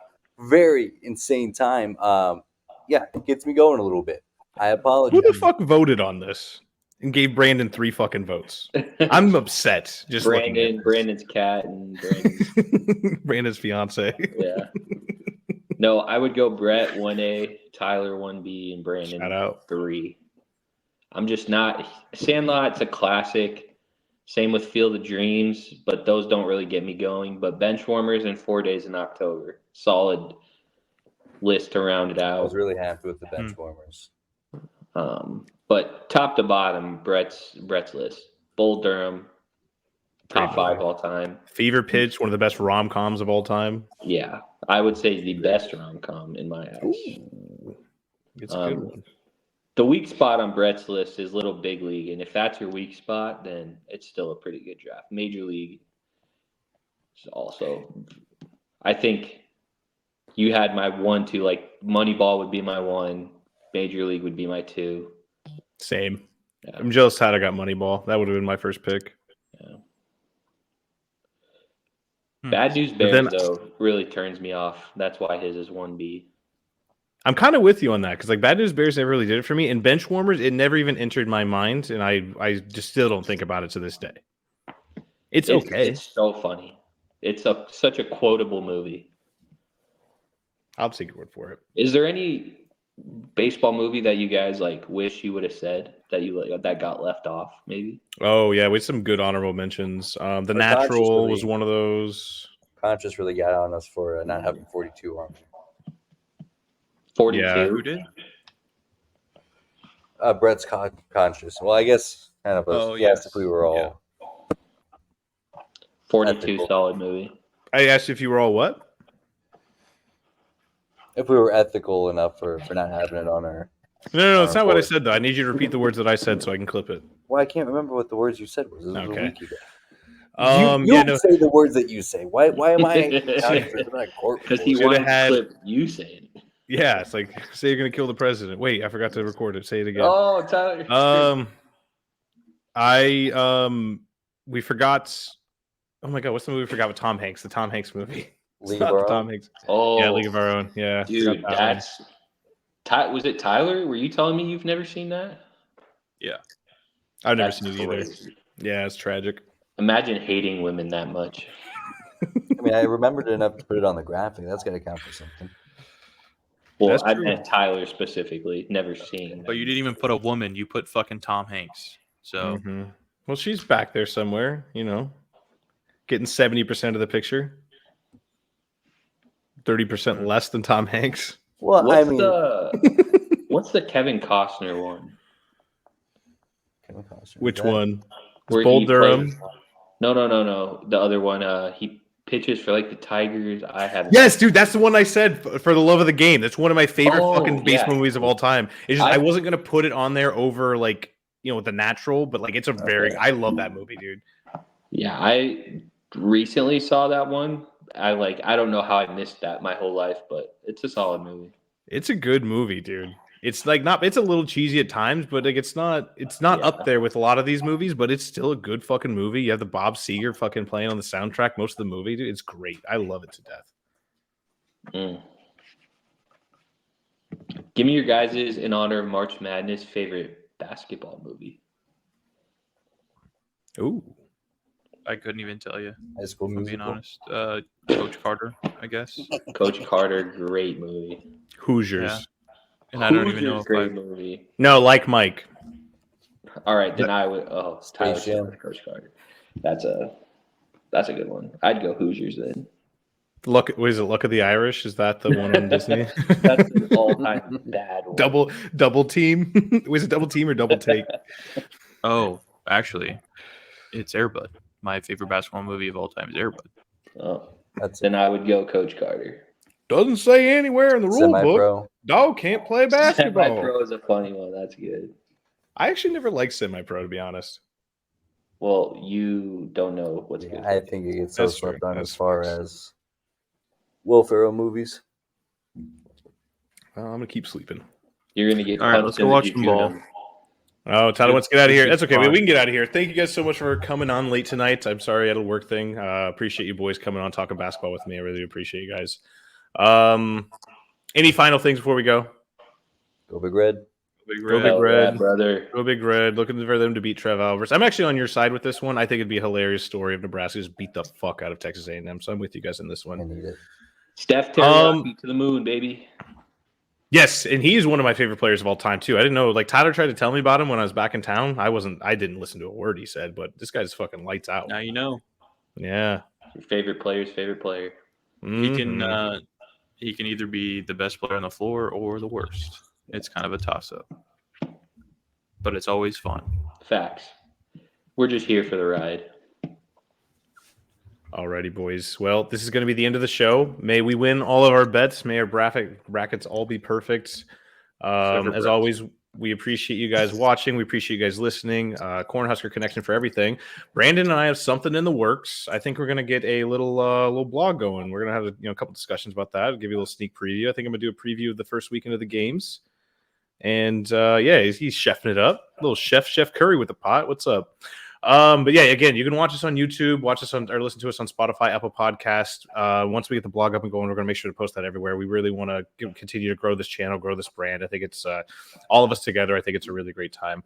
[SPEAKER 4] very insane time. Yeah, it gets me going a little bit. I apologize.
[SPEAKER 1] Who the fuck voted on this and gave Brandon 3 fucking votes? I'm upset just looking at this.
[SPEAKER 2] Brandon's cat and Brandon's
[SPEAKER 1] Brandon's fiance.
[SPEAKER 2] yeah. No, I would go Brett 1A, Tyler 1B, and Brandon
[SPEAKER 1] Shout out.
[SPEAKER 2] 3. I'm just not Sandlot's a classic. Same with Field of Dreams, but those don't really get me going. But Benchwarmers and 4 Days in October, solid list to round it
[SPEAKER 4] I was
[SPEAKER 2] out.
[SPEAKER 4] really happy with the Benchwarmers.
[SPEAKER 2] But top to bottom, Brett's list. Bull Durham, top
[SPEAKER 1] Great
[SPEAKER 2] 5
[SPEAKER 1] movie.
[SPEAKER 2] all time.
[SPEAKER 1] Fever Pitch, one of the best rom-coms of all time.
[SPEAKER 2] Yeah, I would say the best rom-com in my eyes.
[SPEAKER 1] Ooh, it's a good one.
[SPEAKER 2] The weak spot on Brett's list is Little Big League, and if that's your weak spot, then it's still a pretty good draft. Major League is also, I think you had my 1, 2, like Moneyball would be my 1, Major League would be my 2.
[SPEAKER 1] Same.
[SPEAKER 2] Yeah.
[SPEAKER 1] I'm jealous Tyler got Moneyball. That would have been my first pick.
[SPEAKER 2] Yeah. Bad News Bears,
[SPEAKER 1] then-
[SPEAKER 2] though, really turns me off. That's why his is 1B.
[SPEAKER 1] I'm kind of with you on that because like Bad News Bears never really did it for me, and Benchwarmers it never even entered my mind, and I just still don't think about it to this day. It's okay.
[SPEAKER 2] It's so funny. It's such a quotable movie.
[SPEAKER 1] I'll take your word for it.
[SPEAKER 2] Is there any baseball movie that you guys like wish you would have said that you like that got left off? Maybe.
[SPEAKER 1] Oh yeah, we had some good honorable mentions. The
[SPEAKER 4] Conscious
[SPEAKER 1] Natural
[SPEAKER 4] really-
[SPEAKER 1] was one of those.
[SPEAKER 4] Conscious really got on us for not having 42 on there.
[SPEAKER 2] 42.
[SPEAKER 1] Yeah.
[SPEAKER 3] Who did?
[SPEAKER 4] Brett's conscious. Well, I guess kind of.
[SPEAKER 3] Oh,
[SPEAKER 4] yes,
[SPEAKER 3] yes.
[SPEAKER 4] if we were all.
[SPEAKER 2] 42
[SPEAKER 4] Ethical.
[SPEAKER 2] solid movie.
[SPEAKER 1] I asked if you were all what?
[SPEAKER 4] If we were ethical enough for not having it on our.
[SPEAKER 1] No, it's not what I
[SPEAKER 4] board.
[SPEAKER 1] said though. I need you to repeat the words that I said so I can clip it.
[SPEAKER 4] Well, I can't remember what the words you said was. This was
[SPEAKER 1] Okay.
[SPEAKER 4] a week ago. You
[SPEAKER 1] Yeah, no,
[SPEAKER 4] say the words that you say. Why am I accounting for the court?
[SPEAKER 2] Because he
[SPEAKER 1] Shoulda
[SPEAKER 2] wanted to
[SPEAKER 1] had-
[SPEAKER 2] clip you saying it.
[SPEAKER 1] yeah, it's like say you're gonna kill the president. Wait, I forgot to record it. Say it again.
[SPEAKER 2] Oh, Tyler.
[SPEAKER 1] We forgot. Oh my god, what's the movie we forgot with Tom Hanks? The Tom Hanks movie. It's
[SPEAKER 4] League
[SPEAKER 1] not
[SPEAKER 4] of Our
[SPEAKER 1] the Tom
[SPEAKER 4] Own?
[SPEAKER 1] Hanks.
[SPEAKER 2] Oh,
[SPEAKER 1] Yeah, League of Our Own. Yeah,
[SPEAKER 2] dude,
[SPEAKER 1] forgot that one.
[SPEAKER 2] was it Tyler? Were you telling me you've never seen that?
[SPEAKER 1] I've never
[SPEAKER 2] That's
[SPEAKER 1] seen it either.
[SPEAKER 2] crazy.
[SPEAKER 1] Yeah, it's tragic.
[SPEAKER 2] Imagine hating women that much.
[SPEAKER 4] I mean, I remembered enough to put it on the graphic. That's got to count for something.
[SPEAKER 2] Well,
[SPEAKER 1] That's
[SPEAKER 2] I
[SPEAKER 1] true.
[SPEAKER 2] meant Tyler specifically. Never seen.
[SPEAKER 3] But you didn't even put a woman. You put fucking Tom Hanks. So
[SPEAKER 1] Mhm. Well, she's back there somewhere, getting 70% of the picture, 30% less than Tom Hanks.
[SPEAKER 4] Well,
[SPEAKER 2] What's the Kevin Costner one?
[SPEAKER 4] Kevin Costner,
[SPEAKER 1] Which
[SPEAKER 4] that-
[SPEAKER 1] one? It's
[SPEAKER 2] Where
[SPEAKER 1] Bull
[SPEAKER 2] he
[SPEAKER 1] Durham.
[SPEAKER 2] plays- No. The other one. He pitches for like the Tigers. I haven't.
[SPEAKER 1] Yes, dude, that's the one I said for the love of the game. That's one of my favorite
[SPEAKER 2] Oh,
[SPEAKER 1] fucking baseball
[SPEAKER 2] yeah.
[SPEAKER 1] movies of all time. It's just I
[SPEAKER 2] I-
[SPEAKER 1] wasn't gonna put it on there over like The Natural, but like it's a very I love that movie, dude.
[SPEAKER 2] Yeah, I recently saw that one. I don't know how I missed that my whole life, but it's a solid movie.
[SPEAKER 1] It's a good movie, dude. It's like it's a little cheesy at times, but like it's not
[SPEAKER 2] Yeah.
[SPEAKER 1] up there with a lot of these movies, but it's still a good fucking movie. You have the Bob Seger fucking playing on the soundtrack most of the movie, dude. It's great. I love it to death.
[SPEAKER 2] Mm. Give me your guys' in honor of March Madness favorite basketball movie.
[SPEAKER 1] Ooh.
[SPEAKER 3] I couldn't even tell you.
[SPEAKER 4] High School
[SPEAKER 3] If I'm being
[SPEAKER 4] Musical.
[SPEAKER 3] honest. Coach Carter, I guess.
[SPEAKER 2] Coach Carter, great movie.
[SPEAKER 1] Hoosiers.
[SPEAKER 3] Yeah. And I don't even know
[SPEAKER 2] Hoosiers,
[SPEAKER 3] if
[SPEAKER 2] great
[SPEAKER 3] I.
[SPEAKER 2] movie.
[SPEAKER 1] No, like Mike.
[SPEAKER 2] All right, then I would. Oh, Tyler
[SPEAKER 4] Space Jam.
[SPEAKER 2] said Coach Carter. That's a good one. I'd go Hoosiers then.
[SPEAKER 1] Luck of the Irish? Is that the one on Disney?
[SPEAKER 2] That's an all-time bad one.
[SPEAKER 1] double team? Was it double team or double take?
[SPEAKER 3] Oh, actually, it's Airbud. My favorite basketball movie of all time is Airbud.
[SPEAKER 2] Oh,
[SPEAKER 4] That's
[SPEAKER 2] then I would go Coach Carter.
[SPEAKER 1] Doesn't say anywhere in the rule book.
[SPEAKER 4] semi-pro.
[SPEAKER 1] Dog can't play basketball.
[SPEAKER 2] Semi-pro is a funny one. That's good.
[SPEAKER 1] I actually never liked semi-pro, to be honest.
[SPEAKER 2] Well, you don't know what's good.
[SPEAKER 4] I think it gets so
[SPEAKER 1] That's true.
[SPEAKER 4] slept on
[SPEAKER 1] That's
[SPEAKER 4] as far
[SPEAKER 1] facts.
[SPEAKER 4] as Will Ferrell movies.
[SPEAKER 1] Well, I'm gonna keep sleeping.
[SPEAKER 2] You're gonna get.
[SPEAKER 3] All right,
[SPEAKER 2] punched
[SPEAKER 3] let's go
[SPEAKER 2] in the
[SPEAKER 3] watch some ball.
[SPEAKER 2] jejunum.
[SPEAKER 1] Oh, Tyler wants to get out of here. That's okay.
[SPEAKER 3] Fine.
[SPEAKER 1] We can get out of here. Thank you guys so much for coming on late tonight. I'm sorry I had a work thing. Appreciate you boys coming on talking basketball with me. I really appreciate you guys. Any final things before we go?
[SPEAKER 4] Go Big Red.
[SPEAKER 3] Big
[SPEAKER 1] Go
[SPEAKER 3] Red.
[SPEAKER 1] Big
[SPEAKER 2] Oh,
[SPEAKER 1] Red.
[SPEAKER 2] yeah, brother.
[SPEAKER 1] Go Big Red. Looking for them to beat Trev Alvarez. I'm actually on your side with this one. I think it'd be a hilarious story if Nebraska just beat the fuck out of Texas A&M. So I'm with you guys in this
[SPEAKER 4] I
[SPEAKER 1] one.
[SPEAKER 4] need it.
[SPEAKER 2] Steph Teriyaki to the moon, baby.
[SPEAKER 1] Yes, and he's one of my favorite players of all time too. I didn't know. Like Tyler tried to tell me about him when I was back in town. I didn't listen to a word he said, but this guy's fucking lights out.
[SPEAKER 3] Now you know.
[SPEAKER 1] Yeah.
[SPEAKER 2] Your favorite player's favorite player.
[SPEAKER 1] Mhm.
[SPEAKER 3] He can either be the best player on the floor or the worst. It's kind of a toss-up. But it's always fun.
[SPEAKER 2] Facts. We're just here for the ride.
[SPEAKER 1] Alrighty, boys. Well, this is going to be the end of the show. May we win all of our bets. May our brackets all be perfect. As always, we appreciate you guys watching. We appreciate you guys listening. Cornhusker Connection for everything. Brandon and I have something in the works. I think we're going to get a little blog going. We're going to have a couple discussions about that. I'll give you a little sneak preview. I think I'm going to do a preview of the first weekend of the games. And yeah, he's chefing it up. Little Chef Curry with the pot. What's up? But yeah, again, you can watch us on YouTube, or listen to us on Spotify, Apple Podcast. Once we get the blog up and going, we're going to make sure to post that everywhere. We really want to continue to grow this channel, grow this brand. I think it's all of us together. I think it's a really great time.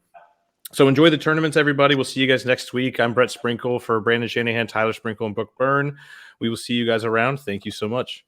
[SPEAKER 1] So enjoy the tournaments, everybody. We'll see you guys next week. I'm Brett Sprinkle for Brandon Shanahan, Tyler Sprinkle, and Brooke Byrne. We will see you guys around. Thank you so much.